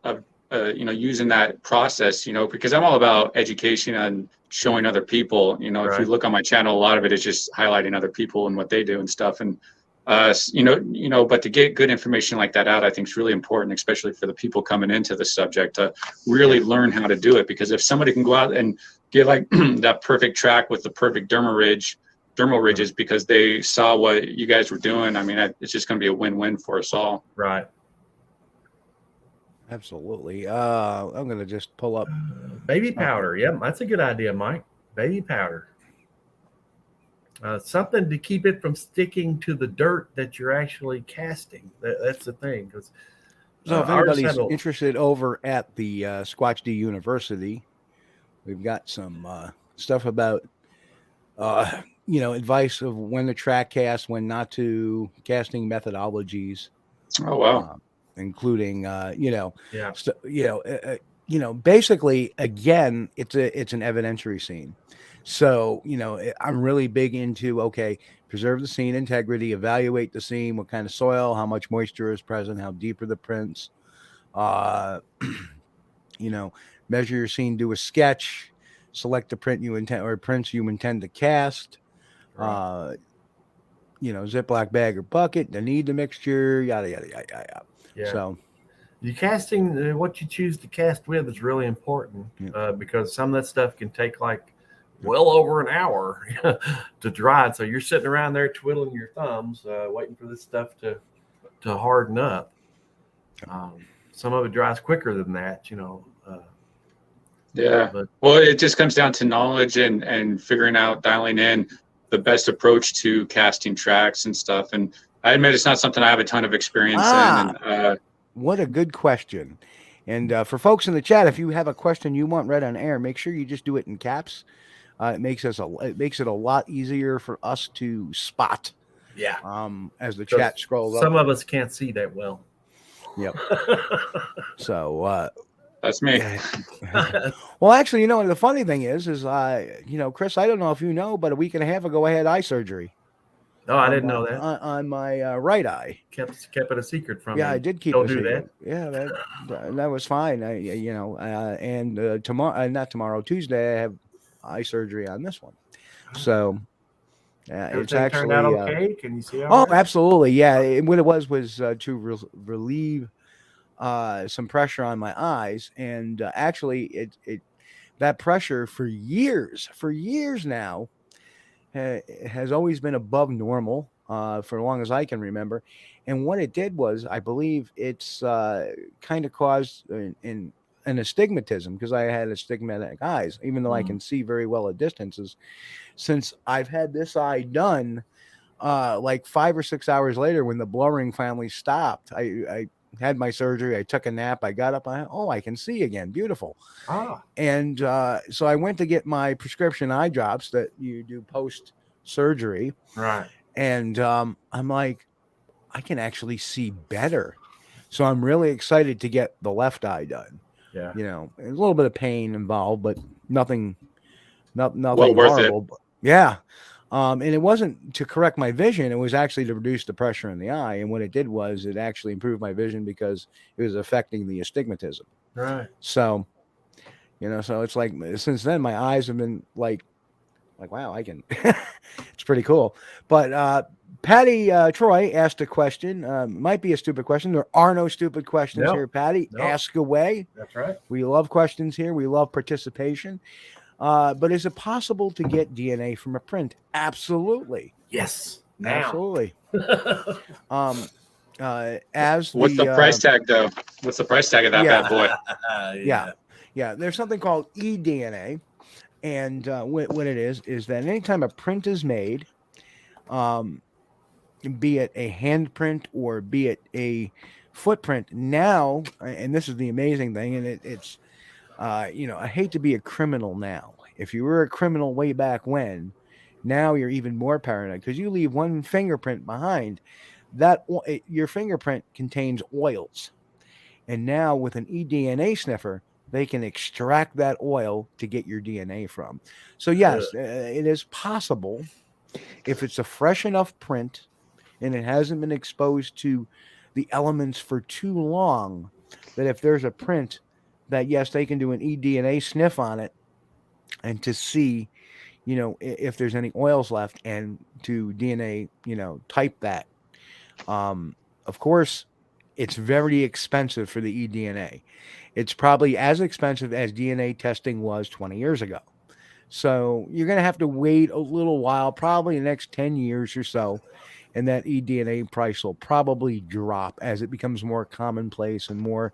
using that process, because I'm all about education and showing other people. If you look on my channel, a lot of it is just highlighting other people and what they do and stuff. And but to get good information like that out, I think is really important, especially for the people coming into the subject, to really learn how to do it. Because if somebody can go out and get like that perfect track with the perfect dermal ridges because they saw what you guys were doing, I mean, it's just going to be a win-win for us all. Right. Absolutely. I'm going to just pull up baby powder. Yep, that's a good idea, Mike. Baby powder. Something to keep it from sticking to the dirt that you're actually casting. That's the thing. So if anybody's interested over at the Squatch-D University, we've got some stuff about, advice of when to track cast, when not to, casting methodologies. Oh, wow. Including, basically, again, it's an evidentiary scene. So, I'm really big into, preserve the scene integrity, evaluate the scene, what kind of soil, how much moisture is present, how deep are the prints, measure your scene, do a sketch, select the print you intend or prints you intend to cast, Ziploc bag or bucket, the need the mixture, yada, yada, yada, yada. Yeah. So the casting, what you choose to cast with is really important because some of that stuff can take like well over an hour to dry. So you're sitting around there twiddling your thumbs, waiting for this stuff to harden up. Some of it dries quicker than that, Well, it just comes down to knowledge and figuring out, dialing in the best approach to casting tracks and stuff. And I admit it's not something I have a ton of experience in. And, what a good question. And for folks in the chat, if you have a question you want read on air, make sure you just do it in caps. It makes it a lot easier for us to spot. Yeah. As the chat scrolls up. Some of us can't see that well. Yep. So that's me. Well, actually, the funny thing is, Chris, I don't know if you know, but a week and a half ago, I had eye surgery. No, I didn't know that. On my right eye. Kept it a secret from you. I did keep Don't it do secret. that. Yeah, that was fine. And tomorrow, not tomorrow, Tuesday, I have eye surgery on this one. So it's actually turned out okay. Can you see? Absolutely. Yeah. What it was to relieve some pressure on my eyes, and actually, that pressure for years now has always been above normal for as long as I can remember. And what it did was, I believe it's kind of caused an astigmatism, because I had astigmatic eyes, even though I can see very well at distances. Since I've had this eye done, like 5 or 6 hours later, when the blurring finally stopped, I had my surgery, I took a nap, I got up, I can see again. Beautiful. And so I went to get my prescription eye drops that you do post surgery. Right. And I'm like, I can actually see better. So I'm really excited to get the left eye done. Yeah. There's a little bit of pain involved, but nothing well worth horrible. It. Yeah. And it wasn't to correct my vision. It was actually to reduce the pressure in the eye. And what it did was it actually improved my vision because it was affecting the astigmatism. Right. So, so it's like, since then, my eyes have been like, wow, I can, it's pretty cool. But Patty Troy asked a question. Might be a stupid question. There are no stupid questions here, Patty. No. Ask away. That's right. We love questions here. We love participation. But is it possible to get DNA from a print? Absolutely. Yes. Now. Absolutely. What's the price tag, though? What's the price tag of that bad boy? Yeah. There's something called eDNA. And what it is that anytime a print is made, be it a handprint or be it a footprint, now, and this is the amazing thing, and it's I hate to be a criminal now. If you were a criminal way back when, now you're even more paranoid, because you leave one fingerprint behind. Your fingerprint contains oils, And now with an eDNA sniffer, they can extract that oil to get your DNA from. So yes, it is possible if it's a fresh enough print and it hasn't been exposed to the elements for too long, that if there's a print that, yes, they can do an eDNA sniff on it and to see, if there's any oils left and to DNA, type that. Of course, it's very expensive for the eDNA. It's probably as expensive as DNA testing was 20 years ago. So you're going to have to wait a little while, probably the next 10 years or so, and that eDNA price will probably drop as it becomes more commonplace and more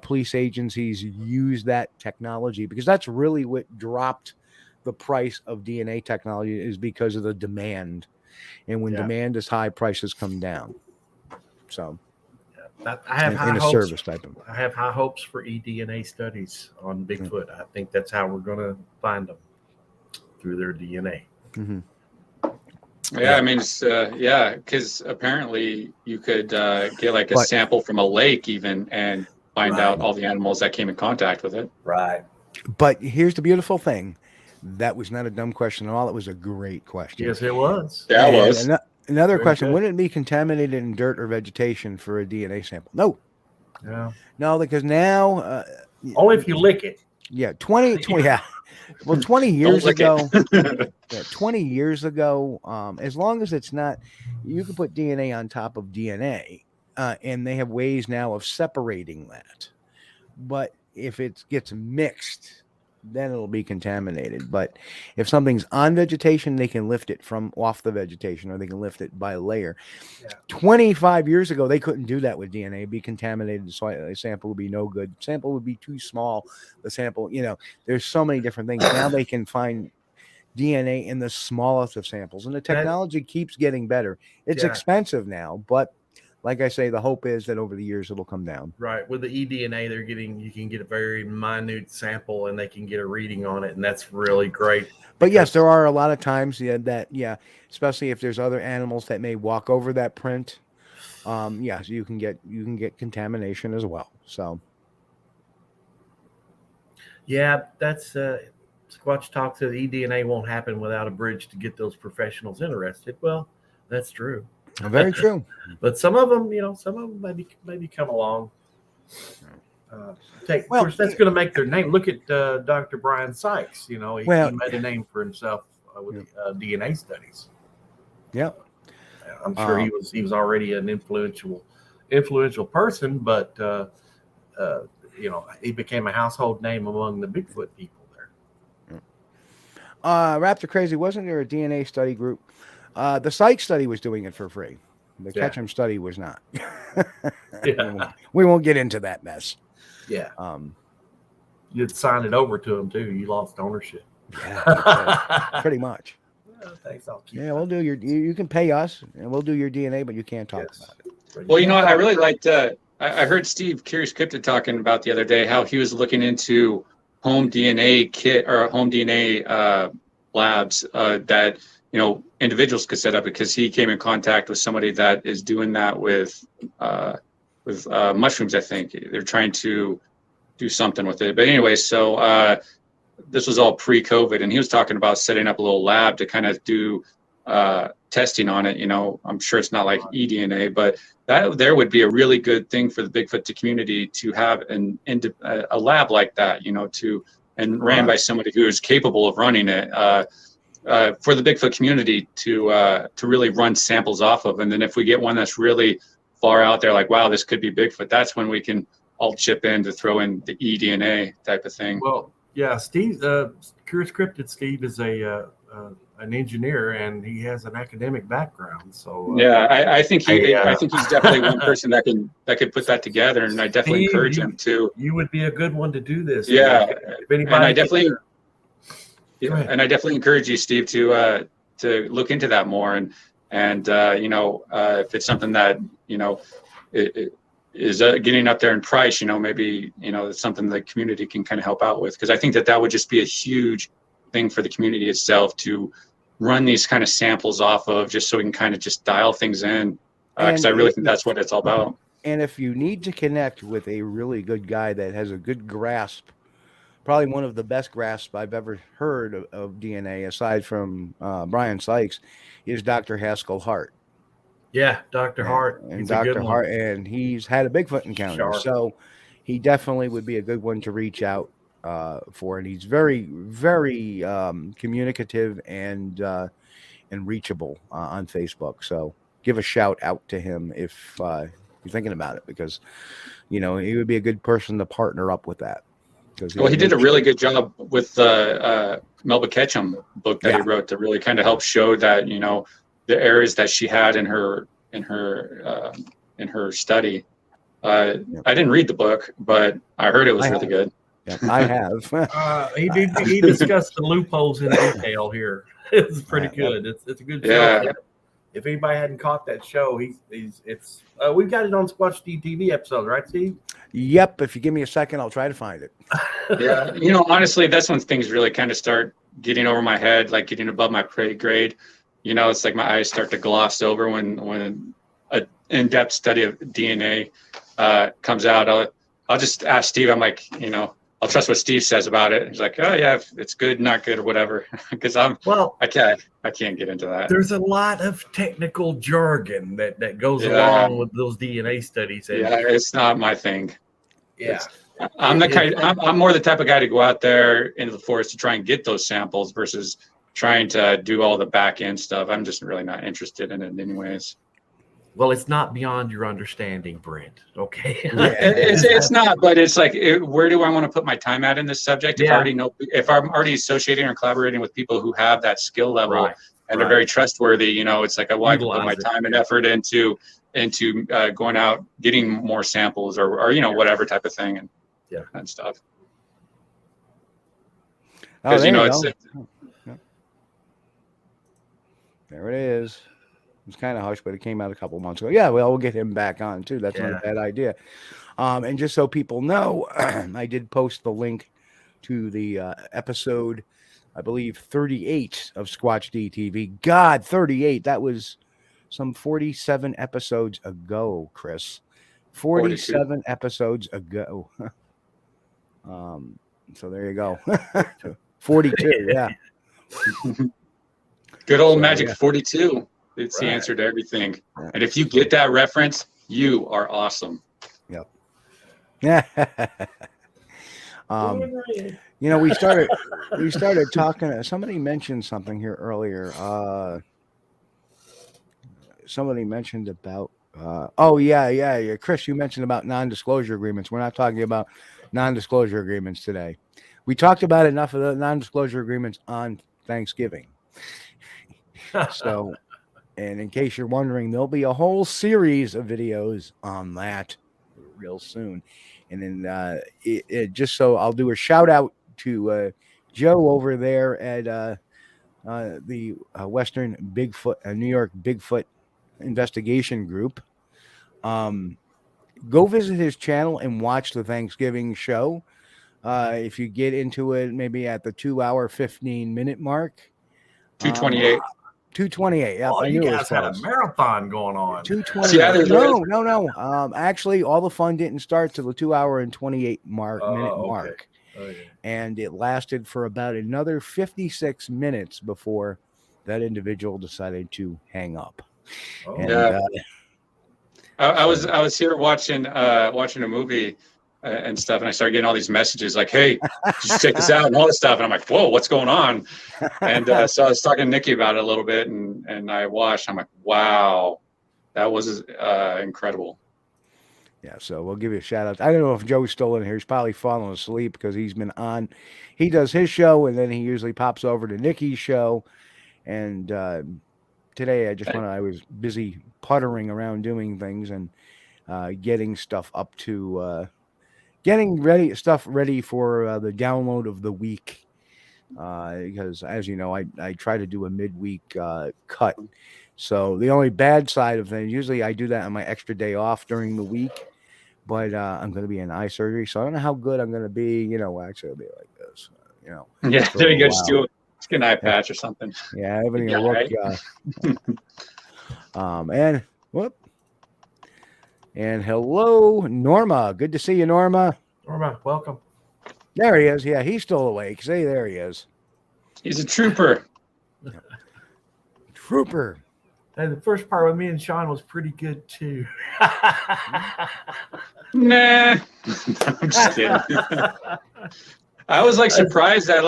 police agencies use that technology, because that's really what dropped the price of DNA technology, is because of the demand. And when demand is high, prices come down. So I have high hopes. Service type of. I have high hopes for eDNA studies on Bigfoot. I think that's how we're going to find them, through their DNA. Mm-hmm. Yeah, I mean, it's, because apparently you could get like a sample from a lake even and find out all the animals that came in contact with it. Right. But here's the beautiful thing. That was not a dumb question at all. It was a great question. Yes, it was. Yeah, it was. Another question, wouldn't it be contaminated in dirt or vegetation for a DNA sample? No. Yeah. No, because now... only if you lick it. Yeah, 20 Well, 20 years ago... 20 years ago, as long as it's not... You can put DNA on top of DNA, and they have ways now of separating that. But if it gets mixed... then it'll be contaminated. But if something's on vegetation, they can lift it from off the vegetation, or they can lift it by layer. 25 years ago, they couldn't do that with DNA. It'd be contaminated. The sample would be no good. Sample would be too small. The sample, there's so many different things. Now they can find DNA in the smallest of samples, and the technology keeps getting better. It's expensive now, but like I say, the hope is that over the years it'll come down. Right. With the eDNA, you can get a very minute sample and they can get a reading on it, and that's really great. But yes, there are a lot of times especially if there's other animals that may walk over that print. Yes, you can get contamination as well. So yeah, that's Squatch Talk says eDNA won't happen without a bridge to get those professionals interested. Well, that's true. Very true. But some of them, maybe come along. Of course, that's going to make their name. Look at Dr. Brian Sykes. He made a name for himself with DNA studies. Yep. I'm sure he was already an influential person, but he became a household name among the Bigfoot people there. Raptor Crazy, wasn't there a DNA study group? The Sykes study was doing it for free. The Ketchum study was not. We won't get into that mess. Yeah. You'd sign it over to him too. You lost ownership. Yeah, pretty much. Well, thanks. I'll keep we'll do you can pay us and we'll do your DNA, but you can't talk about it. Well, I really liked, I heard Steve Curious Cryptid talking about the other day how he was looking into home DNA kit or home DNA labs that individuals could set up, because he came in contact with somebody that is doing that with mushrooms. I think they're trying to do something with it. But anyway, so this was all pre-COVID, and he was talking about setting up a little lab to kind of do testing on it. I'm sure it's not like eDNA, but that there would be a really good thing for the Bigfoot community to have a lab like that, and ran by somebody who is capable of running it. For the Bigfoot community to really run samples off of. And then if we get one that's really far out there, like, wow, this could be Bigfoot, that's when we can all chip in to throw in the eDNA type of thing. Well, yeah, Steve, Curious Cryptid Steve is an engineer, and he has an academic background. So I think I think he's definitely one person that could put that together, and I definitely encourage him to. You would be a good one to do this. Yeah, if anybody, and I definitely. Yeah, and I definitely encourage you, Steve, to look into that more, and if it's something that it is getting up there in price, maybe it's something the community can kind of help out with, because I think that would just be a huge thing for the community itself to run these kind of samples off of, just so we can kind of just dial things in, because I really think that's what it's all about. And if you need to connect with a really good guy that has a good grasp, probably one of the best grasps I've ever heard of DNA, aside from Brian Sykes, is Dr. Haskell Hart. Yeah, Dr. Hart. And He's a good Dr. one. Hart, and he's had a Bigfoot encounter. Sharp. So he definitely would be a good one to reach out for. And he's very, very communicative and reachable on Facebook. So give a shout out to him if you're thinking about it, because, he would be a good person to partner up with that. Well, he did a really good job with the Melba Ketchum book that he wrote to really kind of help show that, the areas that she had in her study. I didn't read the book, but I heard it was really good. Yeah, I have. He discussed the loopholes in detail here. It's pretty good. It's a good show. Yeah. If anybody hadn't caught that show, we've got it on Squatch-D TV episode, right, Steve? Yep. If you give me a second, I'll try to find it. Yeah. Honestly, that's when things really kind of start getting over my head, like getting above my pay grade. It's like my eyes start to gloss over when an in-depth study of DNA comes out. I'll just ask Steve. I'm like, I'll trust what Steve says about it. He's like, oh yeah, it's good, not good, or whatever. Because I can't get into that. There's a lot of technical jargon that goes along with those DNA studies. It's not my thing. Yeah. I'm more the type of guy to go out there into the forest to try and get those samples versus trying to do all the back end stuff. I'm just really not interested in it anyways. Well, it's not beyond your understanding, Brent. Okay. It's not, but it's like, where do I want to put my time at in this subject? If I'm already associating or collaborating with people who have that skill level and are very trustworthy, it's like I want to put my time and effort into going out, getting more samples or whatever type of thing and stuff. Because there it is. It was kind of hush, but it came out a couple months ago. Yeah, well, we'll get him back on too. That's not a bad idea. And just so people know, I did post the link to the episode, I believe 38 of Squatch-D TV. God, 38. That was some 47 episodes ago, Chris. 47 42 episodes ago. So there you go. 42, yeah. Good old magic 42. It's the answer to everything. Yeah. And if you get that reference, you are awesome. Yep. Yeah. We started talking. Somebody mentioned something here earlier. Somebody mentioned about. Chris, you mentioned about non-disclosure agreements. We're not talking about non-disclosure agreements today. We talked about enough of the non-disclosure agreements on Thanksgiving. So, and in case you're wondering, there'll be a whole series of videos on that real soon. And then just so I'll do a shout out to Joe over there at the Western Bigfoot, New York Bigfoot Investigation Group. Go visit his channel and watch the Thanksgiving show. If you get into it, maybe at the 2-hour, 15-minute mark. 2:28. 2:28. Yeah, I knew you guys had a marathon going on. 2:28. No. Actually, all the fun didn't start till the 2-hour and 28 minute mark. Okay. And it lasted for about another 56 minutes before that individual decided to hang up. Oh. And, I was here watching a movie and stuff, and I started getting all these messages like, "Hey, just check this out," and all this stuff, and I'm like, "Whoa, what's going on?" And so I was talking to Nikki about it a little bit, and I watched. I'm like, "Wow, that was incredible." Yeah, so we'll give you a shout out. I don't know if Joe's still in here. He's probably falling asleep because he's been on. He does his show, and then he usually pops over to Nikki's show. And today I was busy puttering around doing things and getting stuff up to getting stuff ready for the download of the week. Because as you know, I try to do a midweek cut. So the only bad side of things, usually I do that on my extra day off during the week, but I'm going to be in eye surgery. So I don't know how good I'm going to be. Actually I'll be like this, Yeah, there you go. Just do an eye patch or something. Yeah, everything will look. And whoop. And hello, Norma. Good to see you, Norma. Norma, welcome. There he is. Yeah, he's still awake. See, there he is. He's a trooper. Trooper. Hey, the first part with me and Sean was pretty good too. Nah, I'm just kidding. I was like surprised that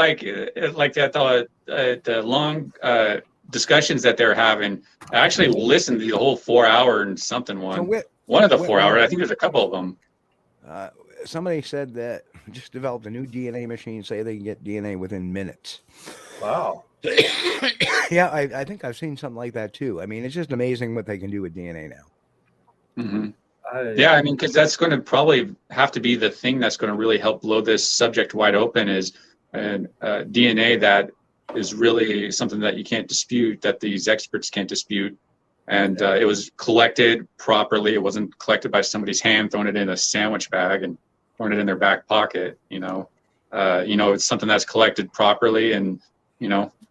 the long discussions that they're having. I actually listened to the whole 4 hour and something one of the 4 hour. I think there's a couple of them. Somebody said that just developed a new DNA machine. Say they can get DNA within minutes. Wow. Yeah, I think I've seen something like that too. I mean, it's just amazing what they can do with DNA now. Mm-hmm. Yeah, I mean, because that's going to probably have to be the thing that's going to really help blow this subject wide open is DNA that is really something that you can't dispute, that these experts can't dispute. And it was collected properly. It wasn't collected by somebody's hand, throwing it in a sandwich bag and throwing it in their back pocket. It's something that's collected properly, and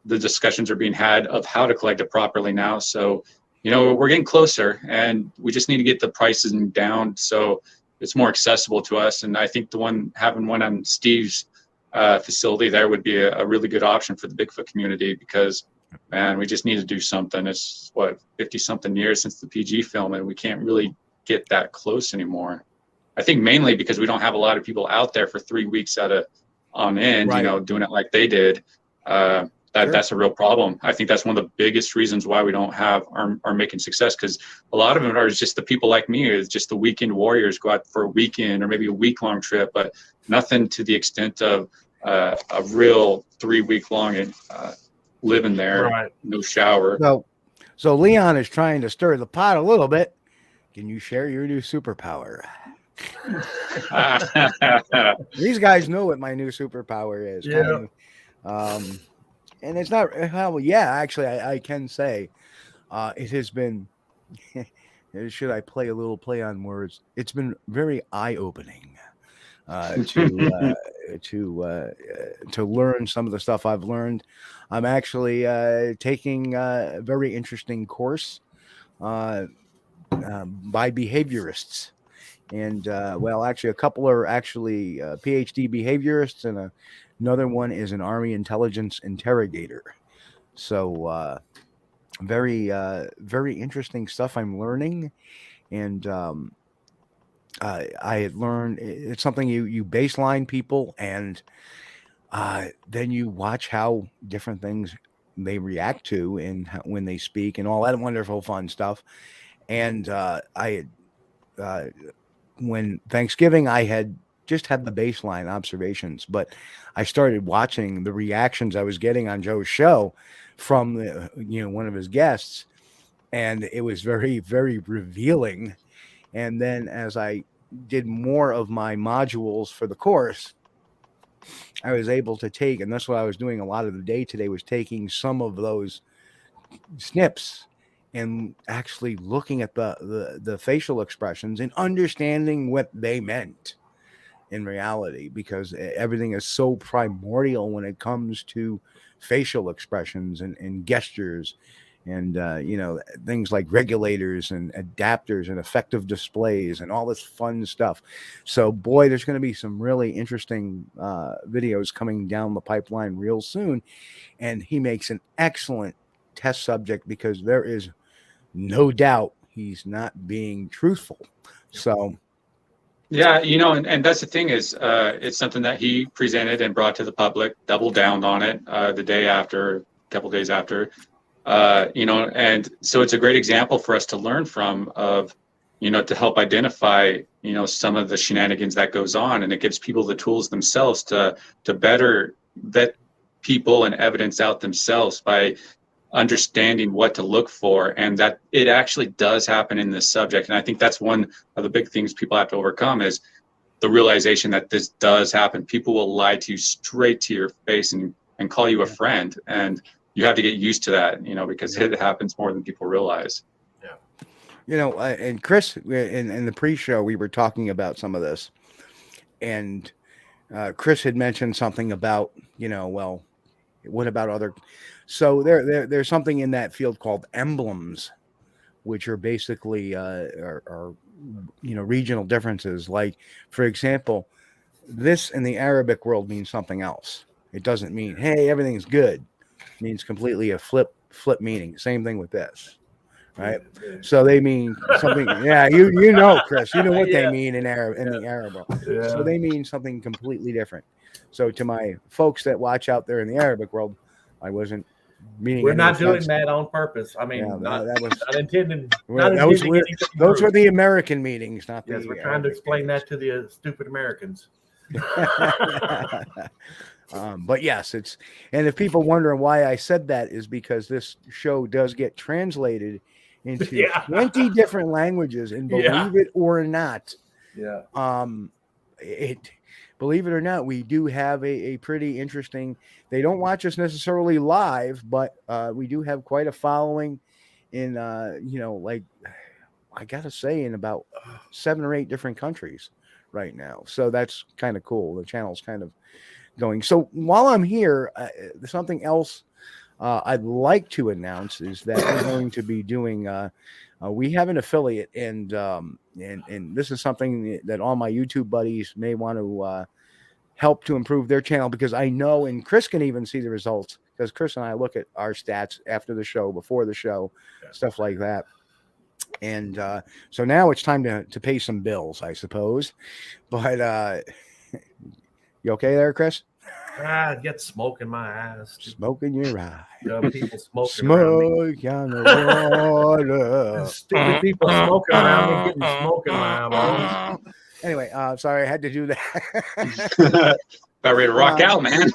the discussions are being had of how to collect it properly now. So, we're getting closer, and we just need to get the prices down so it's more accessible to us. And I think having one on Steve's facility there would be a really good option for the Bigfoot community, because, man, we just need to do something. It's 50-something years since the PG film, and we can't really get that close anymore. I think mainly because we don't have a lot of people out there for 3 weeks on end, right. Doing it like they did. That's a real problem. I think that's one of the biggest reasons why we don't are making success, because a lot of them are just the people like me, is just the weekend warriors, go out for a weekend or maybe a week-long trip, but nothing to the extent of a real 3 week long living there, right. No shower. So Leon is trying to stir the pot a little bit. Can you share your new superpower? These guys know what my new superpower is. Yeah. And it's not, actually, I can say it has been, should I play a little play on words? It's been very eye-opening to learn some of the stuff I've learned. I'm actually taking a very interesting course by behaviorists. And, actually, a couple are actually PhD behaviorists, and another one is an Army intelligence interrogator. So very, very interesting stuff I'm learning. And I had learned it's something you baseline people, and then you watch how different things they react to and when they speak and all that wonderful fun stuff. And when Thanksgiving, I had just had the baseline observations, but I started watching the reactions I was getting on Joe's show from one of his guests, and it was very, very revealing. And then as I did more of my modules for the course, I was able to take, and that's what I was doing a lot of the day today, was taking some of those snips and actually looking at the facial expressions and understanding what they meant in reality, because everything is so primordial when it comes to facial expressions and gestures and things like regulators and adapters and effective displays and all this fun stuff. So boy, there's going to be some really interesting videos coming down the pipeline real soon, and he makes an excellent test subject, because there is no doubt he's not being truthful. So yeah, and that's the thing is, it's something that he presented and brought to the public, doubled down on it the day after, a couple days after, and so it's a great example for us to learn from, of, to help identify, some of the shenanigans that goes on, and it gives people the tools themselves to better vet people and evidence out themselves by understanding what to look for, and that it actually does happen in this subject. And I think that's one of the big things people have to overcome, is the realization that this does happen. People will lie to you straight to your face and call you a friend, and you have to get used to that, because it happens more than people realize. And Chris, in the pre-show, we were talking about some of this, and Chris had mentioned something about, what about other? So there's something in that field called emblems, which are basically are regional differences. Like, for example, this in the Arabic world means something else. It doesn't mean, hey, everything's good. It means completely a flip meaning. Same thing with this. Right. So they mean something. Yeah, you know, Chris, you know what they mean in the Arab world. Yeah. So they mean something completely different. So to my folks that watch out there in the Arabic world, I wasn't meaning. We're not doing that on purpose. I mean, that was not intending. Those were the American meetings, not the. Yes, we're trying to explain that to the stupid Americans. But yes, and if people wondering why I said that is because this show does get translated into 20 different languages, and believe it or not, believe it or not, we do have a pretty interesting. They don't watch us necessarily live, but we do have quite a following in like I gotta say in about 7 or 8 different countries right now. So that's kind of cool. The channel's kind of going. So while I'm here, something else I'd like to announce is that we're going to be doing. We have an affiliate, and this is something that all my YouTube buddies may want to help to improve their channel, because I know, and Chris can even see the results, because Chris and I look at our stats after the show, before the show, stuff like that. And so now it's time to pay some bills, I suppose. But you okay there, Chris? Get smoke in my eyes. Smoke in your eye. People smoking smoke on the water. Stupid people smoking around me, getting smoke in my eyeballs. Anyway, sorry, I had to do that. About ready to rock out, man.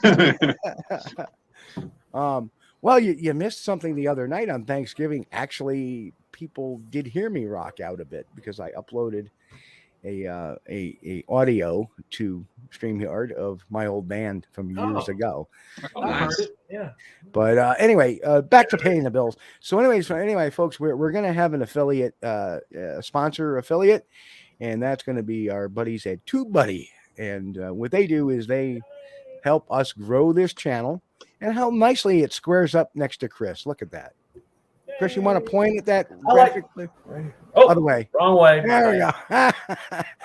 Well, you missed something the other night on Thanksgiving. Actually, people did hear me rock out a bit because I uploaded a audio to StreamYard of my old band from years ago. Oh, nice. Yeah. But anyway, back to paying the bills. So anyway, folks, we're going to have an affiliate, a sponsor affiliate, and that's going to be our buddies at TubeBuddy. And what they do is they help us grow this channel. And how nicely it squares up next to Chris. Look at that. Chris, you want to point at that graphically? Other way. Wrong way. There we go. I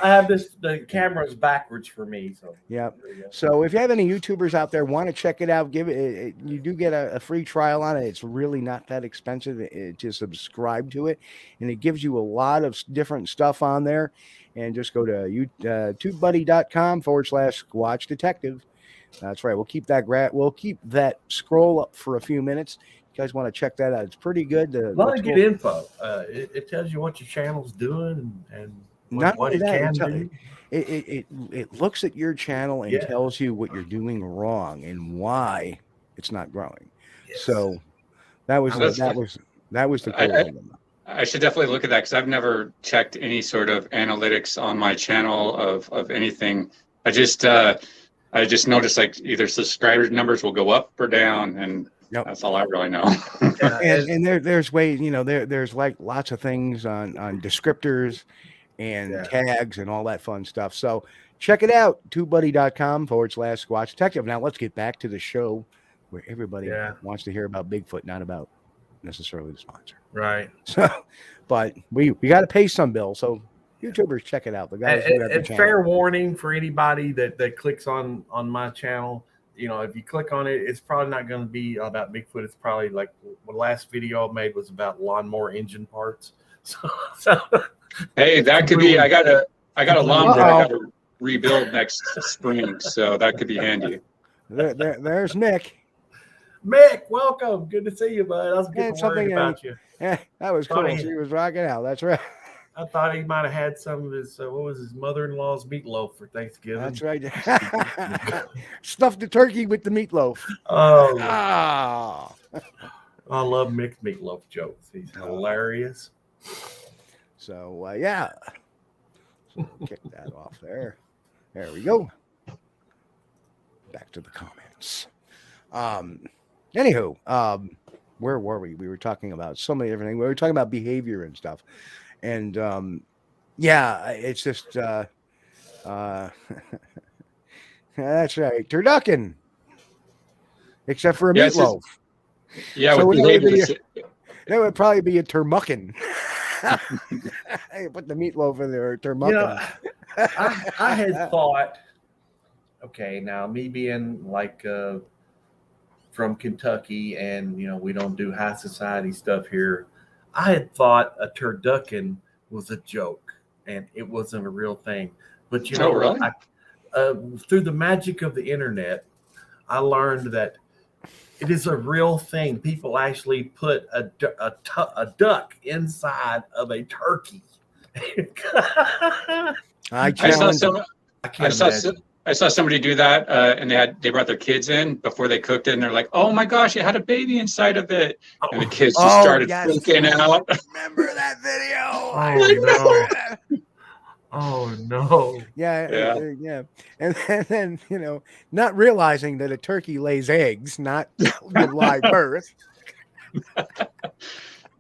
have the camera's backwards for me. So yeah. So if you have any YouTubers out there want to check it out, give it. You do get a free trial on it. It's really not that expensive to subscribe to it, and it gives you a lot of different stuff on there. And just go to tubebuddy.com/Squatch Detective. That's right. We'll keep that scroll up for a few minutes. You guys want to check that out? It's pretty good. A lot of good info. It tells you what your channel's doing and what it can do. It looks at your channel and tells you what you're doing wrong and why it's not growing. Yes. So that was the cool one. I should definitely look at that, because I've never checked any sort of analytics on my channel of anything. I just noticed like either subscriber numbers will go up or down, and that's all I really know. and there's ways, there's like lots of things on descriptors and tags and all that fun stuff. So check it out, tubebuddy.com/Squatch Detective. Now let's get back to the show where everybody wants to hear about Bigfoot, not about necessarily the sponsor. Right. So, but we got to pay some bills. So YouTubers, check it out. The guys and fair warning for anybody that clicks on my channel. If you click on it, it's probably not going to be about Bigfoot. It's probably like the last video I made was about lawnmower engine parts. So hey, that could be. I got a lawnmower I got to rebuild next spring, so that could be handy. There's Mick. Mick, welcome. Good to see you, bud. I was getting worried about you. Yeah, that was cool. She was rocking out. That's right. I thought he might have had some of his, what was his mother-in-law's meatloaf for Thanksgiving. That's right. Stuffed the turkey with the meatloaf. Oh. I love Mick's meatloaf jokes. He's hilarious. So, kick that off there. There we go. Back to the comments. Anywho, where were we? We were talking about so many different things. We were talking about behavior and stuff. And it's just that's right, turducken. Except for a meatloaf. Yeah, so with that would probably be a turmucken. Hey, put the meatloaf in there, You turducken. know, I had thought, okay, now me being like from Kentucky, and we don't do high society stuff here. I had thought a turducken was a joke, and it wasn't a real thing. But you know, really? through the magic of the internet, I learned that it is a real thing. People actually put a duck inside of a turkey. I challenge. I saw somebody do that, and they brought their kids in before they cooked it, and they're like, "Oh my gosh, it had a baby inside of it," and the kids just started freaking out. Remember that video? Oh no! Oh no! Yeah. And then not realizing that a turkey lays eggs, not give live birth.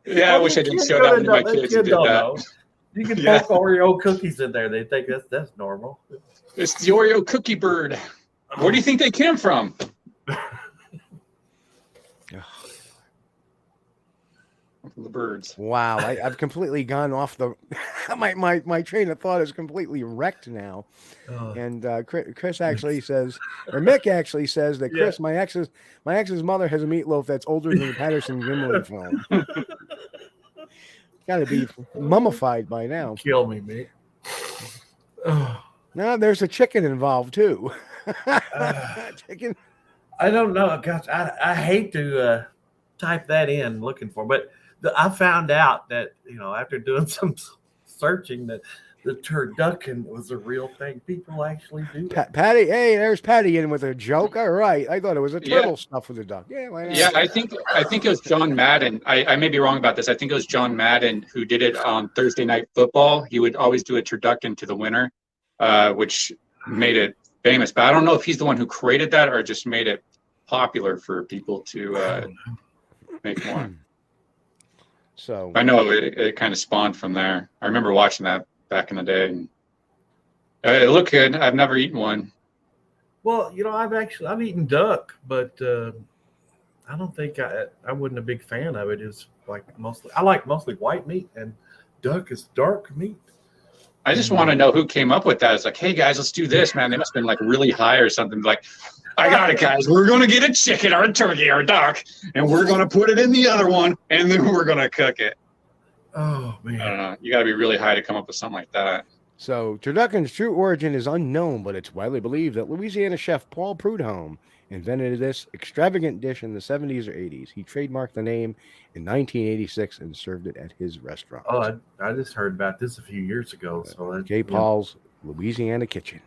Yeah, I wish I didn't show that to my kids and did that. Know. You can poke Oreo cookies in there. They think that's normal. It's the Oreo cookie bird. Where do you think they came from? The birds. Wow, I've completely gone off the. My train of thought is completely wrecked now. And Chris actually says, or Mick actually says that Chris, my ex's mother has a meatloaf that's older than the Patterson Gimli film. Got to be mummified by now. Kill me, Mick. No, there's a chicken involved too. Chicken. I don't know. Gosh, I hate to type that in looking for, but I found out that after doing some searching that the turducken was a real thing. People actually do that. Patty, hey, there's Patty in with a joke. All right, I thought it was a turtle stuff with a duck. Yeah, why not? Yeah, I think it was John Madden. I may be wrong about this. I think it was John Madden who did it on Thursday Night Football. He would always do a turducken to the winner, which made it famous. But I don't know if he's the one who created that or just made it popular for people to make more. So I know it kind of spawned from there. I remember watching that back in the day. And it looked good. I've never eaten one. Well, I've eaten duck, but I don't think I wasn't a big fan of it. It's like I like mostly white meat, and duck is dark meat. I just want to know who came up with that. It's like, hey guys, let's do this, man. They must have been like really high or something. Like, I got it, guys. We're going to get a chicken or a turkey or a duck, and we're going to put it in the other one, and then we're going to cook it. Oh, man. I don't know. You got to be really high to come up with something like that. So, turducken's true origin is unknown, but it's widely believed that Louisiana chef Paul Prudhomme invented this extravagant dish in the 70s or 80s. He trademarked the name in 1986 and served it at his restaurant. Oh, I just heard about this a few years ago. So J. Paul's Louisiana Kitchen.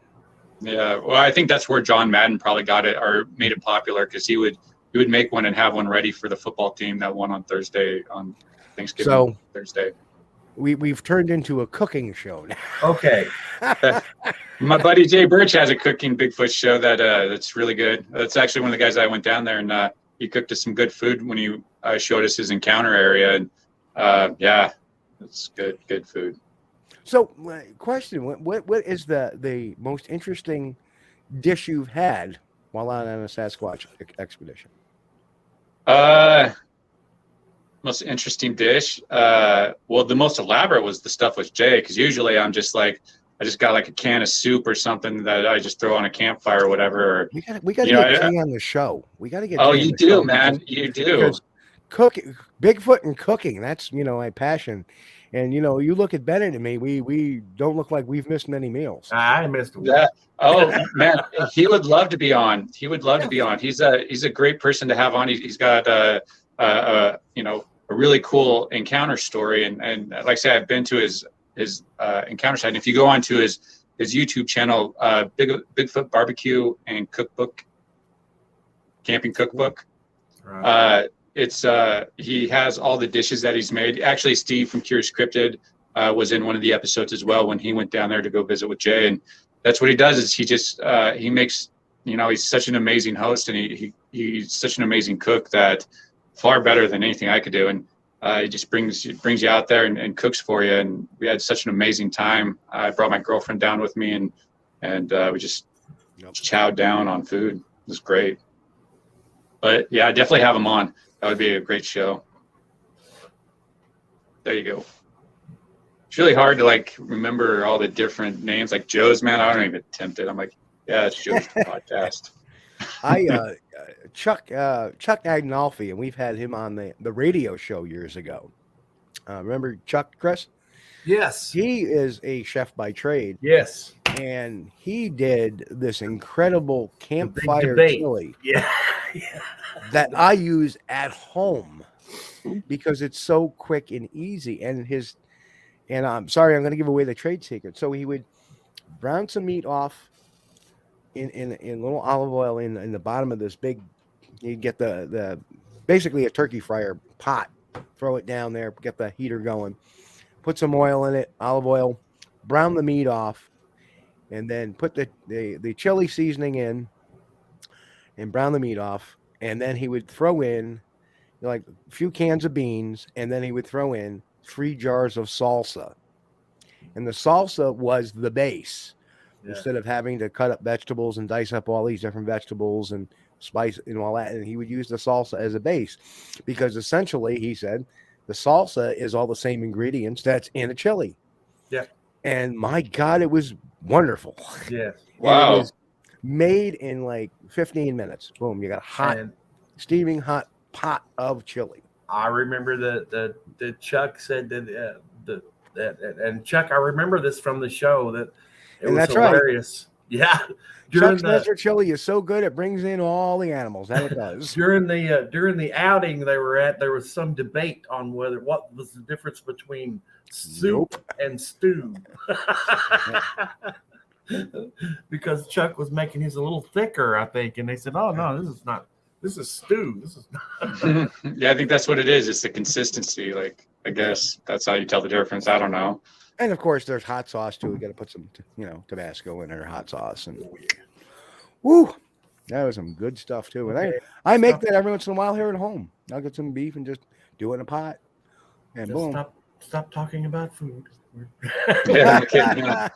Yeah, well, I think that's where John Madden probably got it or made it popular because he would make one and have one ready for the football team that won on Thanksgiving Thursday. We've turned into a cooking show now. Okay. My buddy Jay Birch has a cooking Bigfoot show that's really good. That's actually one of the guys I went down there and he cooked us some good food when he showed us his encounter area. And yeah, it's good food. So, question: What is the most interesting dish you've had while on a Sasquatch expedition? Most interesting dish. Well, the most elaborate was the stuff with Jay, because usually I'm just like, I just got like a can of soup or something that I just throw on a campfire or whatever. We got to get Jay on the show. We got to get. Oh, you do, man. You do. Because cooking, Bigfoot and cooking, that's my passion. And you look at Bennett and me, we don't look like we've missed many meals. I missed one. Yeah. Oh man, he would love to be on. He would love to be on. He's a great person to have on. He's got a really cool encounter story. And like I said, I've been to his encounter site. And if you go onto his YouTube channel, Bigfoot Barbecue and Cookbook, Camping Cookbook. Right. He has all the dishes that he's made. Actually, Steve from Curious Cryptid was in one of the episodes as well when he went down there to go visit with Jay. And that's what he does is he makes, he's such an amazing host and he's such an amazing cook that far better than anything I could do. And he just brings you out there and cooks for you. And we had such an amazing time. I brought my girlfriend down with me and we just chowed down on food. It was great. But yeah, I definitely have him on. That would be a great show. There you go. it's really hard to like remember all the different names. Like Joe's, man, I don't even attempt it. I'm like, yeah, it's Joe's podcast. Chuck Agnolfi, and we've had him on the radio show years ago. Remember Chuck, Chris? Yes. He is a chef by trade. Yes. And he did this incredible campfire chili yeah. that I use at home because it's so quick and easy. And I'm sorry, I'm going to give away the trade secret. So he would brown some meat off in little olive oil in the bottom of this big, you get the basically a turkey fryer pot, throw it down there, get the heater going, put some oil in it, olive oil, brown the meat off, and then put the chili seasoning in and brown the meat off. And then he would throw in like a few cans of beans, and then he would throw in 3 jars of salsa. And the salsa was the base. Yeah. Instead of having to cut up vegetables and dice up all these different vegetables and spice and all that. And he would use the salsa as a base because essentially, he said, the salsa is all the same ingredients that's in a chili. Yeah. And my God, it was wonderful. Yeah. Wow. It was made in like 15 minutes. Boom. You got a steaming hot pot of chili. I remember that Chuck said that, and Chuck, I remember this from the show that it was hilarious. Right. Yeah. Chuck's desert chili is so good it brings in all the animals. That it does. During the outing they were at, there was some debate on what was the difference between soup and stew. Because Chuck was making his a little thicker, I think, and they said, "Oh no, this is stew. This is not." Yeah, I think that's what it is. It's the consistency. Like, I guess that's how you tell the difference. I don't know. And of course, there's hot sauce too. We got to put some, Tabasco in our hot sauce, and woo, that was some good stuff too. And I make that every once in a while here at home. I'll get some beef and just do it in a pot, and just boom. Stop talking about food. Yeah.